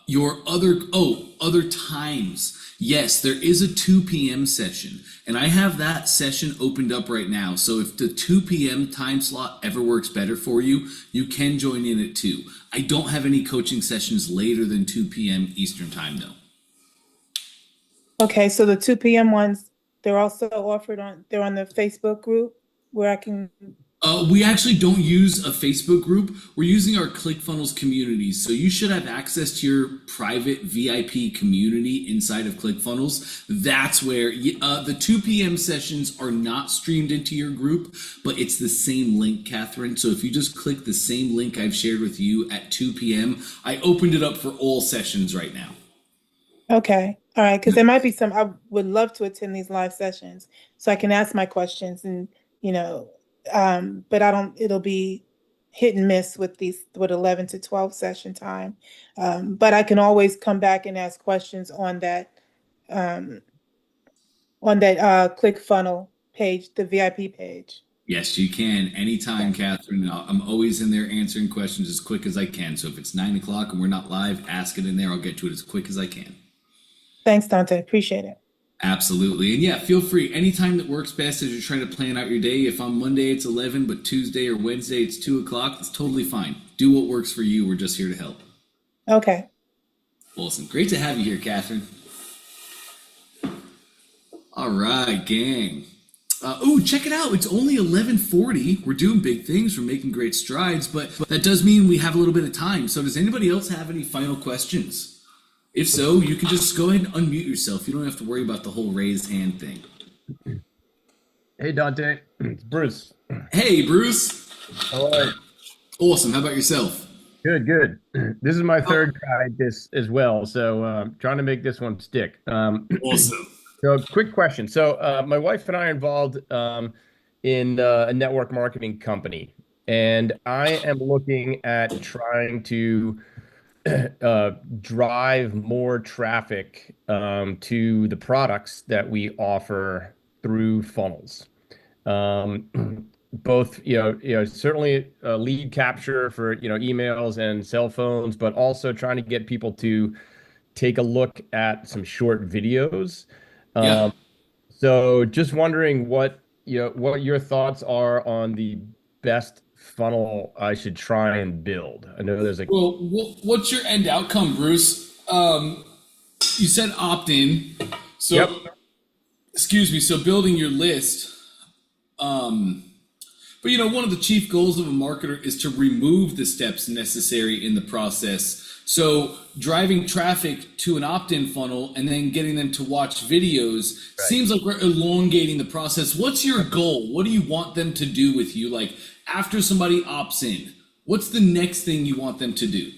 Your other times. Yes, there is a 2 p.m. session, and I have that session opened up right now. So if the 2 p.m. time slot ever works better for you, you can join in at 2. I don't have any coaching sessions later than 2 p.m. Eastern time though. Okay, so the 2 p.m. ones, they're also offered they're on the Facebook group where I can We actually don't use a Facebook group. We're using our ClickFunnels community. So you should have access to your private VIP community inside of ClickFunnels. That's where the 2 p.m. sessions are not streamed into your group, but it's the same link, Catherine. So if you just click the same link I've shared with you at 2 p.m., I opened it up for all sessions right now. Okay. All right. Because there might be some, I would love to attend these live sessions so I can ask my questions and, you know, but I don't, it'll be hit and miss with these, with 11 to 12 session time. But I can always come back and ask questions um, on that ClickFunnel page, the VIP page. Yes, you can anytime, Catherine. I'm always in there answering questions as quick as I can. So if it's 9 o'clock and we're not live, ask it in there. I'll get to it as quick as I can. Thanks, Dante. Appreciate it. Absolutely. And yeah, feel free anytime that works best as you're trying to plan out your day. If on Monday it's 11, but Tuesday or Wednesday it's 2 o'clock, it's totally fine. Do what works for you. We're just here to help. Okay. Awesome. Great to have you here, Catherine. All right, gang. Oh, check it out. It's only 11:40. We're doing big things. We're making great strides, but that does mean we have a little bit of time. So does anybody else have any final questions? If so, you can just go ahead and unmute yourself. You don't have to worry about the whole raised hand thing. Hey, Dante. It's Bruce. Hey, Bruce. All right. Awesome. How about yourself? Good, good. This is my third try at this as well, so trying to make this one stick. Awesome. So, quick question. So, my wife and I are involved in a network marketing company, and I am looking at trying to drive more traffic to the products that we offer through funnels. Both, certainly lead capture for, emails and cell phones, but also trying to get people to take a look at some short videos. Yeah. So just wondering what your thoughts are on the best funnel I should try and build. I know there's a Well, what's your end outcome, Bruce? You said opt-in. So, Yep. excuse me. So building your list. But one of the chief goals of a marketer is to remove the steps necessary in the process. So driving traffic to an opt-in funnel and then getting them to watch videos seems like we're elongating the process. What's your goal? What do you want them to do with you? Like after somebody opts in, what's the next thing you want them to do?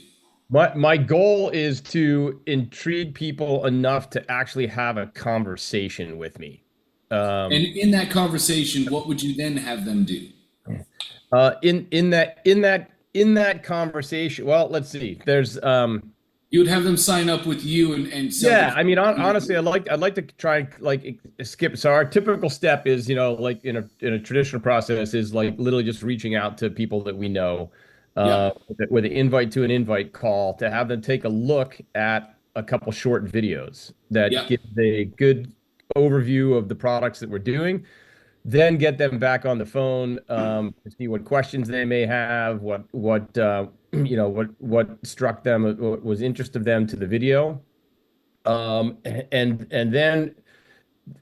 My goal is to intrigue people enough to actually have a conversation with me. And in that conversation, what would you then have them do? In that conversation, well, let's see. There's You would have them sign up with you and sell. yeah. I mean, honestly, I'd like to try and like skip. So our typical step is, like in a traditional process is like literally just reaching out to people that we know, with an invite to an invite call to have them take a look at a couple short videos that give a good overview of the products that we're doing. Then get them back on the phone to see what questions they may have, what struck them, what was interest of them to the video, and then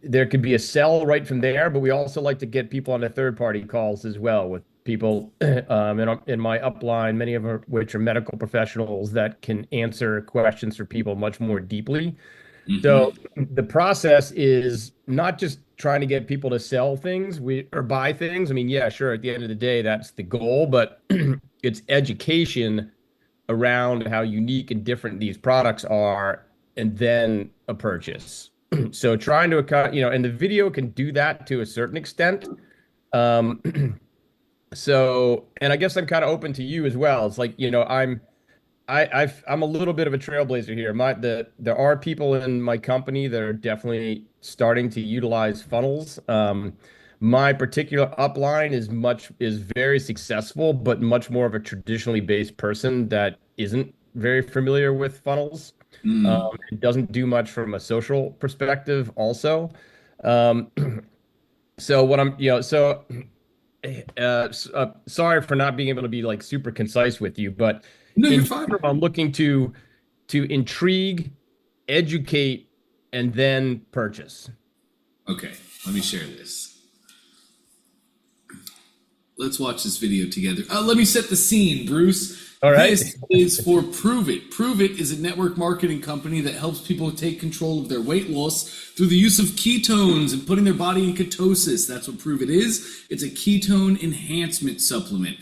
there could be a sell right from there. But we also like to get people on the third-party calls as well with people in my upline, many of which are medical professionals that can answer questions for people much more deeply. Mm-hmm. So the process is not just trying to get people to sell things or buy things. I mean, yeah, sure. At the end of the day, that's the goal, but it's education around how unique and different these products are, and then a purchase. So trying to, and the video can do that to a certain extent. So, and I guess I'm kind of open to you as well. It's like, I'm a little bit of a trailblazer here. There are people in my company that are definitely starting to utilize funnels. My particular upline is very successful, but much more of a traditionally based person that isn't very familiar with funnels. It doesn't do much from a social perspective also. So what I'm, sorry for not being able to be like super concise with you, but no, you're fine. I'm looking to intrigue, educate, and then purchase. Okay, let me share this. Let's watch this video together. Let me set the scene, Bruce. All right. This is for Prove It. Prove It is a network marketing company that helps people take control of their weight loss through the use of ketones and putting their body in ketosis. That's what Prove It is. It's a ketone enhancement supplement.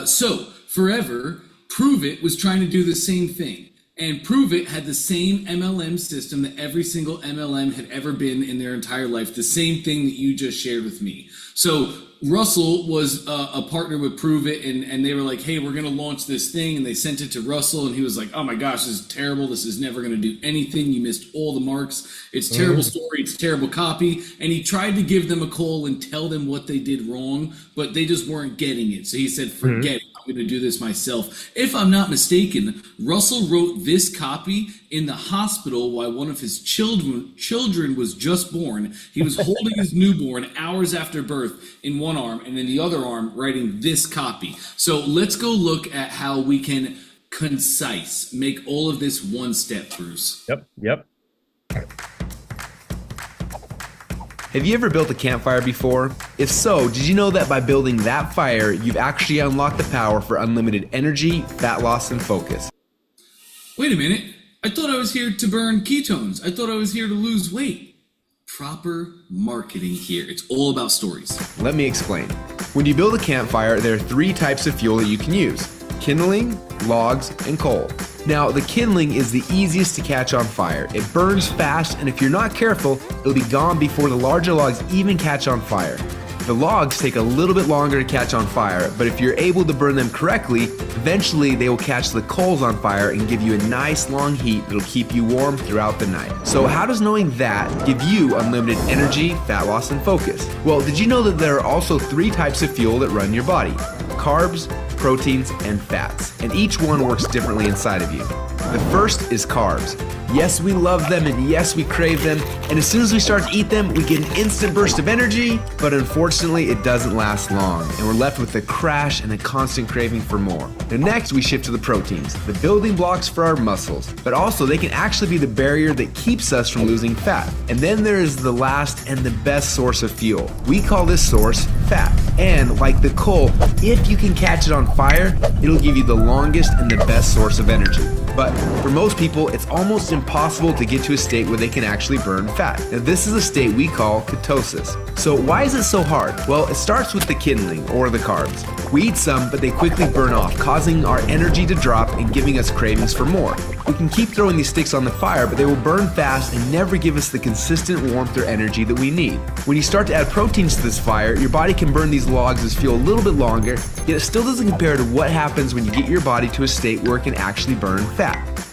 So forever, Prove It was trying to do the same thing. And Prove It had the same MLM system that every single MLM had ever been in their entire life. The same thing that you just shared with me. So Russell was a partner with Prove It, and they were like, hey, we're going to launch this thing. And they sent it to Russell, and he was like, oh my gosh, this is terrible. This is never going to do anything. You missed all the marks. It's terrible story. It's terrible copy. And he tried to give them a call and tell them what they did wrong, but they just weren't getting it. So he said, forget it. I'm going to do this myself. If I'm not mistaken, Russell wrote this copy in the hospital while one of his children was just born. He was holding his newborn hours after birth in one arm, and in the other arm writing this copy. So let's go look at how we can make all of this one step, Bruce. Yep. Have you ever built a campfire before? If so, did you know that by building that fire, you've actually unlocked the power for unlimited energy, fat loss, and focus? Wait a minute. I thought I was here to burn ketones. I thought I was here to lose weight. Proper marketing here. It's all about stories. Let me explain. When you build a campfire, there are 3 types of fuel that you can use: kindling, logs, and coal. Now, the kindling is the easiest to catch on fire. It burns fast, and if you're not careful, it'll be gone before the larger logs even catch on fire. The logs take a little bit longer to catch on fire, but if you're able to burn them correctly, eventually they will catch the coals on fire and give you a nice long heat that'll keep you warm throughout the night. So how does knowing that give you unlimited energy, fat loss, and focus? Well, did you know that there are also 3 types of fuel that run your body? Carbs, proteins, and fats, and each one works differently inside of you. The first is carbs. Yes, we love them, and yes, we crave them, and as soon as we start to eat them, we get an instant burst of energy, but unfortunately, it doesn't last long, and we're left with a crash and a constant craving for more. Now next, we shift to the proteins, the building blocks for our muscles, but also they can actually be the barrier that keeps us from losing fat. And then there is the last and the best source of fuel. We call this source fat. And like the coal, if you can catch it on fire, it'll give you the longest and the best source of energy. But for most people, it's almost impossible to get to a state where they can actually burn fat. Now this is a state we call ketosis. So why is it so hard? Well, it starts with the kindling, or the carbs. We eat some, but they quickly burn off, causing our energy to drop and giving us cravings for more. We can keep throwing these sticks on the fire, but they will burn fast and never give us the consistent warmth or energy that we need. When you start to add proteins to this fire, your body can burn these logs as fuel a little bit longer, yet it still doesn't compare to what happens when you get your body to a state where it can actually burn fat.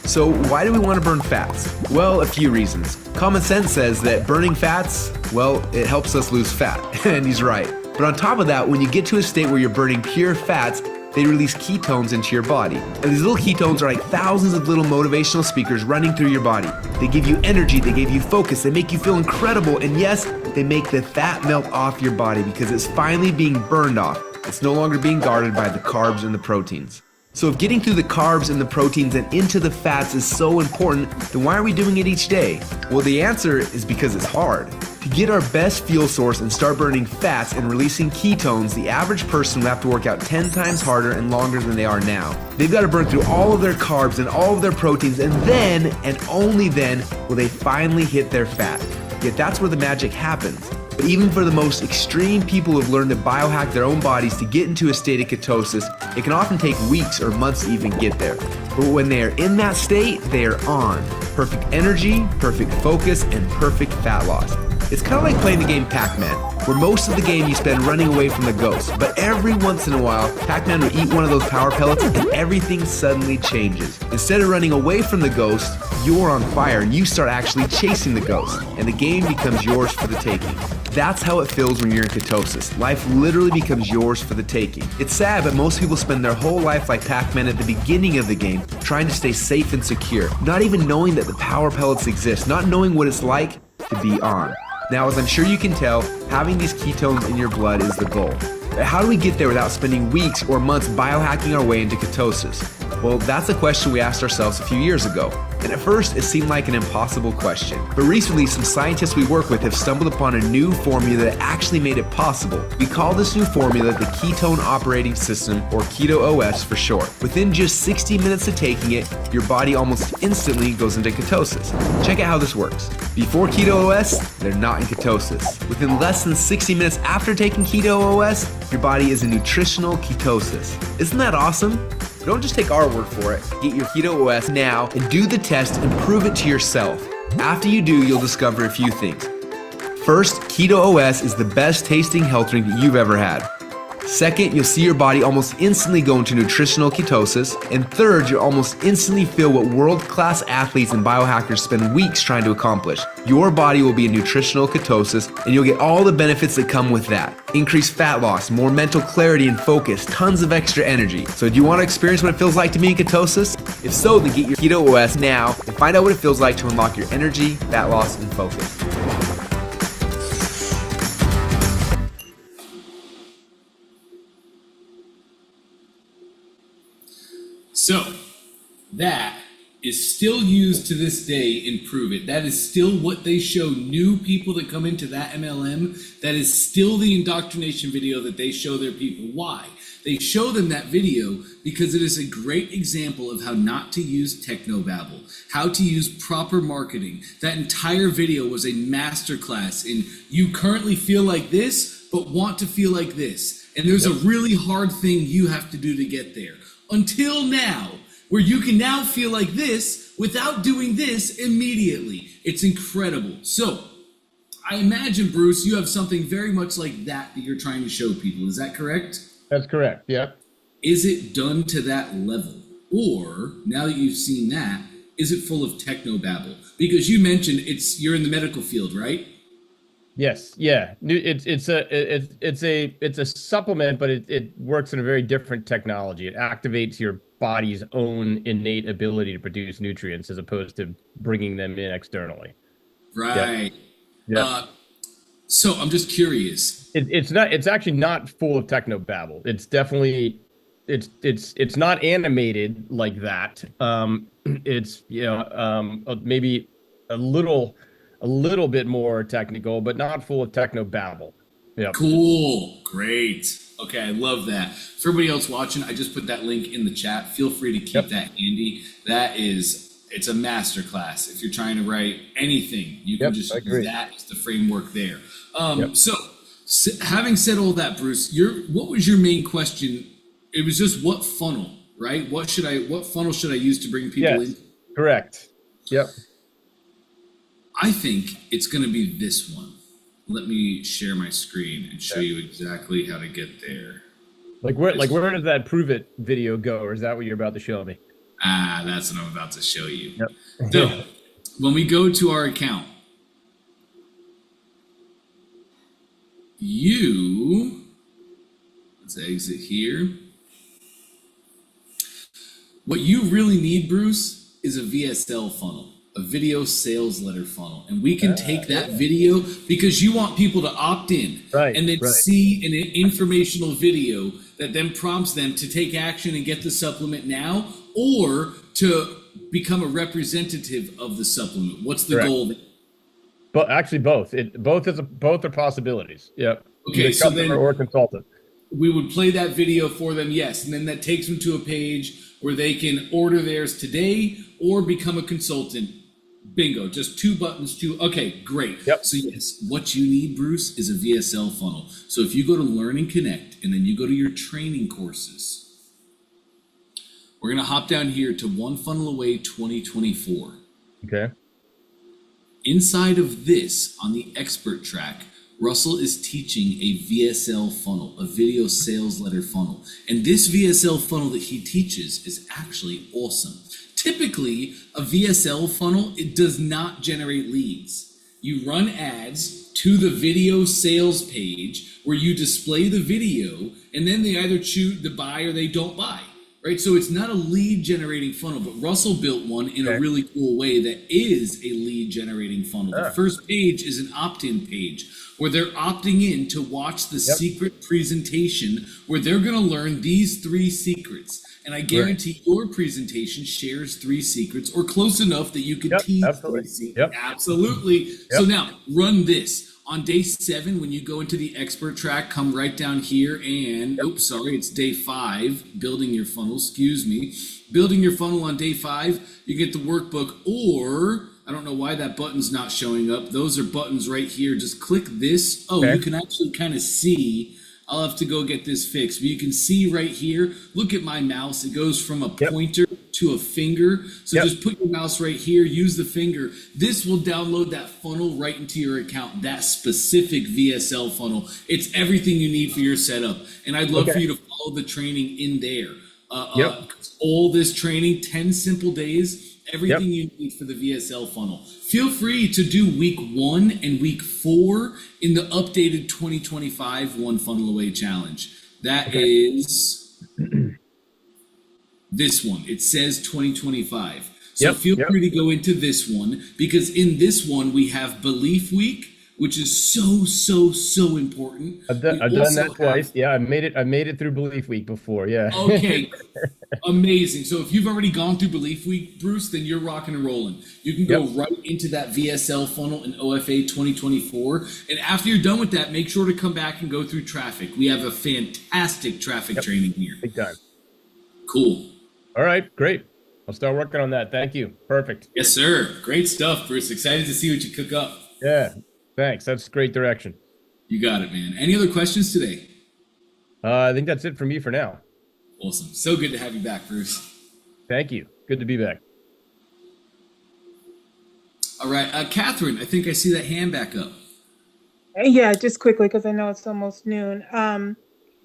So why do we want to burn fats? Well, a few reasons. Common sense says that burning fats, well, it helps us lose fat, and he's right. But on top of that, when you get to a state where you're burning pure fats, they release ketones into your body. And these little ketones are like thousands of little motivational speakers running through your body. They give you energy, they give you focus, they make you feel incredible, and yes, they make the fat melt off your body because it's finally being burned off. It's no longer being guarded by the carbs and the proteins. So if getting through the carbs and the proteins and into the fats is so important, then why are we doing it each day? Well, the answer is because it's hard. To get our best fuel source and start burning fats and releasing ketones, the average person will have to work out 10 times harder and longer than they are now. They've got to burn through all of their carbs and all of their proteins, and then, and only then, will they finally hit their fat. Yet that's where the magic happens. But even for the most extreme people who have learned to biohack their own bodies to get into a state of ketosis, it can often take weeks or months to even get there. But when they are in that state, they are on. Perfect energy, perfect focus, and perfect fat loss. It's kind of like playing the game Pac-Man, where most of the game you spend running away from the ghost, but every once in a while, Pac-Man will eat one of those power pellets and everything suddenly changes. Instead of running away from the ghost, you're on fire and you start actually chasing the ghost, and the game becomes yours for the taking. That's how it feels when you're in ketosis. Life literally becomes yours for the taking. It's sad, but most people spend their whole life like Pac-Man at the beginning of the game, trying to stay safe and secure, not even knowing that the power pellets exist, not knowing what it's like to be on. Now, as I'm sure you can tell, having these ketones in your blood is the goal. But how do we get there without spending weeks or months biohacking our way into ketosis? Well, that's a question we asked ourselves a few years ago. And at first, it seemed like an impossible question. But recently, some scientists we work with have stumbled upon a new formula that actually made it possible. We call this new formula the ketone operating system, or Keto OS for short. Within just 60 minutes of taking it, your body almost instantly goes into ketosis. Check out how this works. Before Keto OS, they're not in ketosis. Within less than 60 minutes after taking Keto OS, your body is in nutritional ketosis. Isn't that awesome? Don't just take our word for it. Get your Keto OS now and do the test and prove it to yourself. After you do, you'll discover a few things. First, Keto OS is the best tasting health drink that you've ever had. Second, you'll see your body almost instantly go into nutritional ketosis. And third, you'll almost instantly feel what world-class athletes and biohackers spend weeks trying to accomplish. Your body will be in nutritional ketosis, and you'll get all the benefits that come with that. Increased fat loss, more mental clarity and focus, tons of extra energy. So do you want to experience what it feels like to be in ketosis? If so, then get your Keto OS now and find out what it feels like to unlock your energy, fat loss, and focus. So, that is still used to this day in Prove It. That is still what they show new people that come into that MLM. That is still the indoctrination video that they show their people. Why? They show them that video because it is a great example of how not to use technobabble, how to use proper marketing. That entire video was a masterclass in you currently feel like this, but want to feel like this. And there's a really hard thing you have to do to get there. Until now, where you can now feel like this without doing this immediately. It's incredible. So, I imagine, Bruce, you have something very much like that you're trying to show people. Is that correct? That's correct. Yeah. Is it done to that level? Or, now that you've seen that, is it full of technobabble? Because you mentioned you're in the medical field, right? Yes. Yeah. It's a supplement, but it works in a very different technology. It activates your body's own innate ability to produce nutrients as opposed to bringing them in externally. Right. Yeah. So I'm just curious. It's actually not full of technobabble. It's definitely it's not animated like that. It's maybe a little bit more technical, but not full of technobabble. Yeah. Cool. Great. Okay, I love that. For everybody else watching, I just put that link in the chat. Feel free to keep that handy. It's a masterclass. If you're trying to write anything, you can just use that as the framework there. So having said all that, Bruce, what was your main question? It was just what funnel, right? What funnel should I use to bring people in? Correct. Yep. I think it's going to be this one. Let me share my screen and show you exactly how to get there. Where does that Prove It video go, or is that what you're about to show me? That's what I'm about to show you. Yep. So when we go to our account, let's exit here. What you really need, Bruce, is a VSL funnel. A video sales letter funnel, and we can take that video because you want people to opt in and then see an informational video that then prompts them to take action and get the supplement now or to become a representative of the supplement. What's the goal there? But actually both. Both are possibilities. Yeah. Okay, so then or consultant. We would play that video for them, yes, and then that takes them to a page where they can order theirs today or become a consultant. Bingo, just 2 buttons, okay, great. Yep. So yes, what you need, Bruce, is a VSL funnel. So if you go to Learn and Connect, and then you go to your training courses, we're gonna hop down here to One Funnel Away 2024. Okay. Inside of this, on the expert track, Russell is teaching a VSL funnel, a video sales letter funnel. And this VSL funnel that he teaches is actually awesome. Typically, a VSL funnel, it does not generate leads. You run ads to the video sales page where you display the video, and then they either choose to buy or they don't buy. right? So it's not a lead generating funnel, but Russell built one in a Okay. really cool way that is a lead generating funnel. The Ah. first page is an opt-in page where they're opting in to watch the secret presentation where they're going to learn these 3 secrets. And I guarantee your presentation shares 3 secrets or close enough that you could Yep, tease absolutely. 3 secrets. Yep. Absolutely. So Yep. now run this. On day 7, when you go into the expert track, come right down here and, oops, sorry, it's day 5, building your funnel, excuse me. Building your funnel on day 5, you get the workbook, or, I don't know why that button's not showing up. Those are buttons right here. Just click this. Oh, Okay. you can actually kind of see. I'll have to go get this fixed, but you can see right here, look at my mouse. It goes from a pointer to a finger. So just put your mouse right here, use the finger. This will download that funnel right into your account, that specific VSL funnel. It's everything you need for your setup. And I'd love for you to follow the training in there. All this training, 10 simple days, everything you need for the VSL funnel. Feel free to do week 1 and week 4 in the updated 2025 One Funnel Away Challenge. That is this one. It says 2025. So feel free to go into this one because in this one we have Belief Week, which is so important. I've done that twice. Yeah, I made it through Belief Week before. Yeah. Okay. Amazing. So if you've already gone through Belief Week, Bruce, then you're rocking and rolling. You can go right into that VSL funnel in OFA 2024. And after you're done with that, make sure to come back and go through traffic. We have a fantastic traffic training here. Big time. Cool. All right, great. I'll start working on that. Thank you. Perfect. Yes, sir. Great stuff, Bruce. Excited to see what you cook up. Yeah. Thanks. That's great direction. You got it, man. Any other questions today? I think that's it for me for now. Awesome. So good to have you back, Bruce. Thank you. Good to be back. All right. Catherine, I think I see that hand back up. Yeah, just quickly, because I know it's almost noon.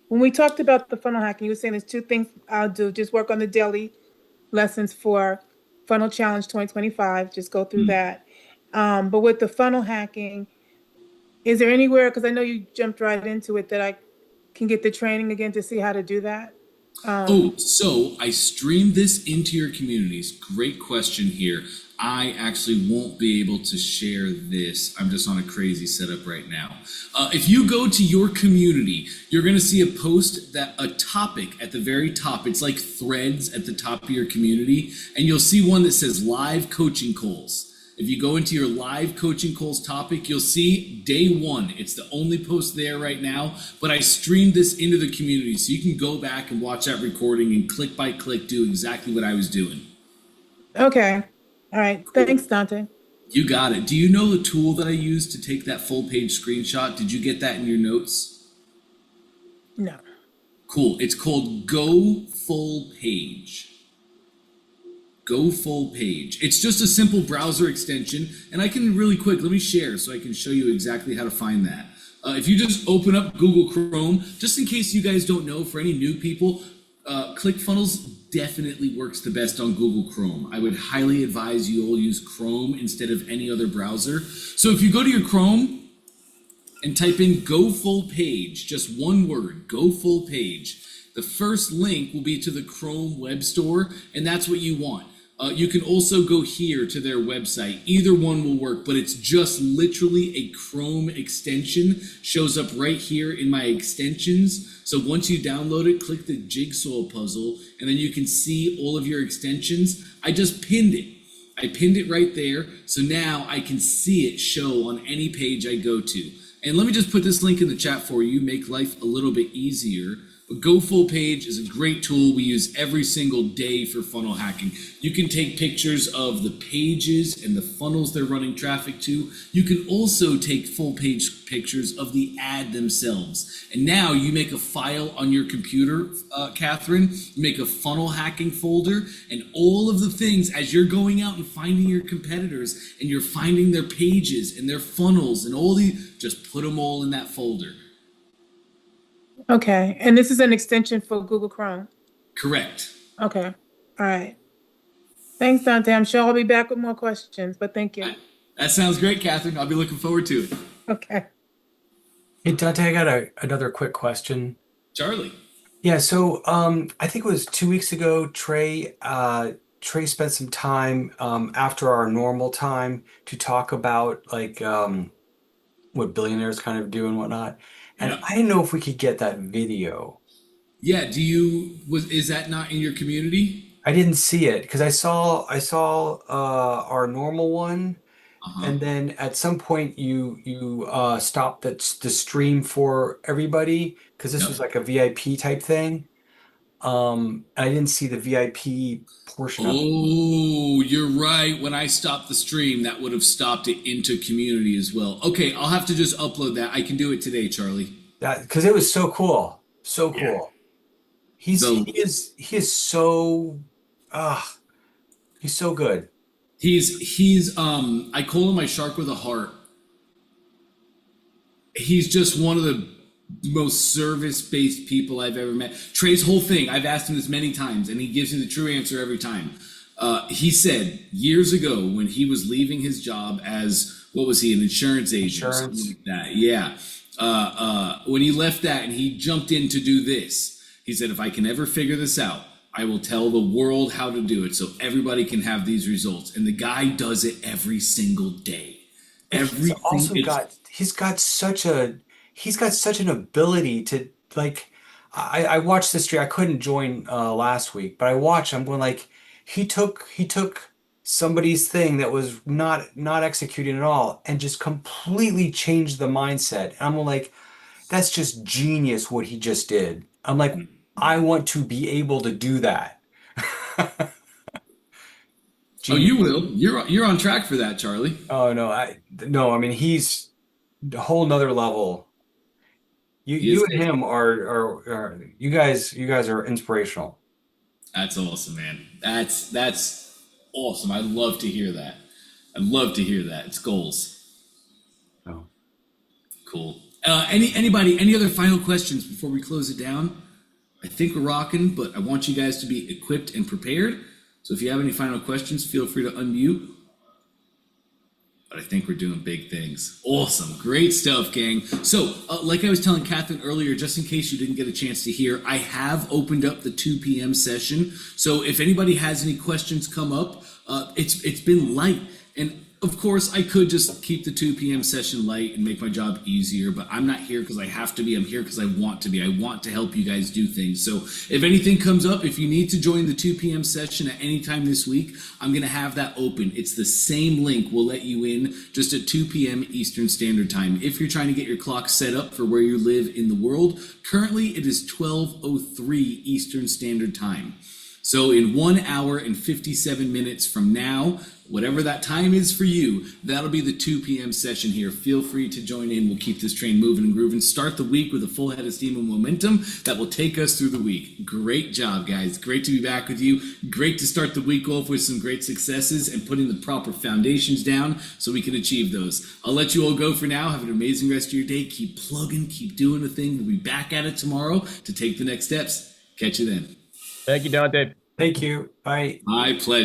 When we talked about the funnel hacking, you were saying there's 2 things I'll do. Just work on the daily lessons for Funnel Challenge 2025. Just go through that. But with the funnel hacking, is there anywhere, because I know you jumped right into it, that I can get the training again to see how to do that? So I streamed this into your communities. Great question here. I actually won't be able to share this. I'm just on a crazy setup right now. If you go to your community, you're going to see a post a topic at the very top. It's like threads at the top of your community. And you'll see one that says live coaching calls. If you go into your live coaching calls topic, you'll see day 1. It's the only post there right now, but I streamed this into the community. So you can go back and watch that recording and click by click do exactly what I was doing. Okay. All right. Thanks, Dante. You got it. Do you know the tool that I used to take that full page screenshot? Did you get that in your notes? No. Cool. It's called Go Full Page. Go Full Page. It's just a simple browser extension, and I can really quick, let me share so I can show you exactly how to find that. If you just open up Google Chrome, just in case you guys don't know, for any new people, ClickFunnels definitely works the best on Google Chrome. I would highly advise you all use Chrome instead of any other browser. So if you go to your Chrome and type in Go Full Page, just one word, Go Full Page, the first link will be to the Chrome web store, and that's what you want. You can also go here to their website. Either one will work, but it's just literally a Chrome extension. Shows up right here in my extensions. So once you download it, click the jigsaw puzzle, and then you can see all of your extensions. I just pinned it. I pinned it right there. So now I can see it show on any page I go to. And let me just put this link in the chat for you, make life a little bit easier. But Go Full Page is a great tool we use every single day for funnel hacking. You can take pictures of the pages and the funnels they're running traffic to. You can also take full page pictures of the ad themselves. And now you make a file on your computer, Catherine, you make a funnel hacking folder, and all of the things as you're going out and finding your competitors and you're finding their pages and their funnels and all these, just put them all in that folder. Okay. And this is an extension for Google Chrome? Correct. Okay. All right. Thanks, Dante. I'm sure I'll be back with more questions, but thank you. That sounds great, Catherine. I'll be looking forward to it. Okay. Hey, Dante, I got another quick question. Charlie. Yeah, so I think it was 2 weeks ago, Trey spent some time after our normal time to talk about like what billionaires kind of do and whatnot. And Yeah. I didn't know if we could get that video. Yeah. Is that not in your community? I didn't see it because I saw our normal one, Uh huh. and then at some point you stopped the stream for everybody because this was Yep. like a VIP type thing. I didn't see the VIP portion of it. Oh, you're right. When I stopped the stream, that would have stopped it into community as well. Okay, I'll have to just upload that. I can do it today, Charlie. That because it was so cool, so Yeah. cool. So He is so ah he's so good. he's I call him my shark with a heart. He's just one of the most service-based people I've ever met. Trey's whole thing, I've asked him this many times, and he gives me the true answer every time. He said years ago when he was leaving his job as what was he, an insurance agent, something Insurance. like that. Yeah. When he left that and he jumped in to do this, he said, if I can ever figure this out, I will tell the world how to do it so everybody can have these results. And the guy does it every single day. But he's Everything. also It's he's got such an ability to like I watched this stream. I couldn't join last week, but I watched. I'm going like he took somebody's thing that was not executing at all and just completely changed the mindset. And I'm like, that's just genius what he just did. I'm like, I want to be able to do that. Oh, you Genius. will. You're on track for that, Charlie. Oh no, I mean he's a whole nother level. You He is you and good. him are you guys are inspirational. That's awesome, man. That's awesome. I love to hear that. I love to hear that. It's goals. Oh. Cool. Any other final questions before we close it down? I think we're rocking, but I want you guys to be equipped and prepared. So if you have any final questions, feel free to unmute. But I think we're doing big things. Awesome. Great stuff, gang. So, like I was telling Catherine earlier, just in case you didn't get a chance to hear, I have opened up the 2 p.m. session. So if anybody has any questions come up, it's been light. And of course, I could just keep the 2 p.m. session light and make my job easier, but I'm not here because I have to be. I'm here because I want to be. I want to help you guys do things. So if anything comes up, if you need to join the 2 p.m. session at any time this week, I'm going to have that open. It's the same link. We'll let you in just at 2 p.m. Eastern Standard Time. If you're trying to get your clock set up for where you live in the world, currently it is 12:03 Eastern Standard Time. So in 1 hour and 57 minutes from now, whatever that time is for you, that'll be the 2 p.m. session here. Feel free to join in. We'll keep this train moving and grooving. Start the week with a full head of steam and momentum that will take us through the week. Great job, guys. Great to be back with you. Great to start the week off with some great successes and putting the proper foundations down so we can achieve those. I'll let you all go for now. Have an amazing rest of your day. Keep plugging, keep doing the thing. We'll be back at it tomorrow to take the next steps. Catch you then. Thank you, Dante. Thank you. Bye. My pleasure.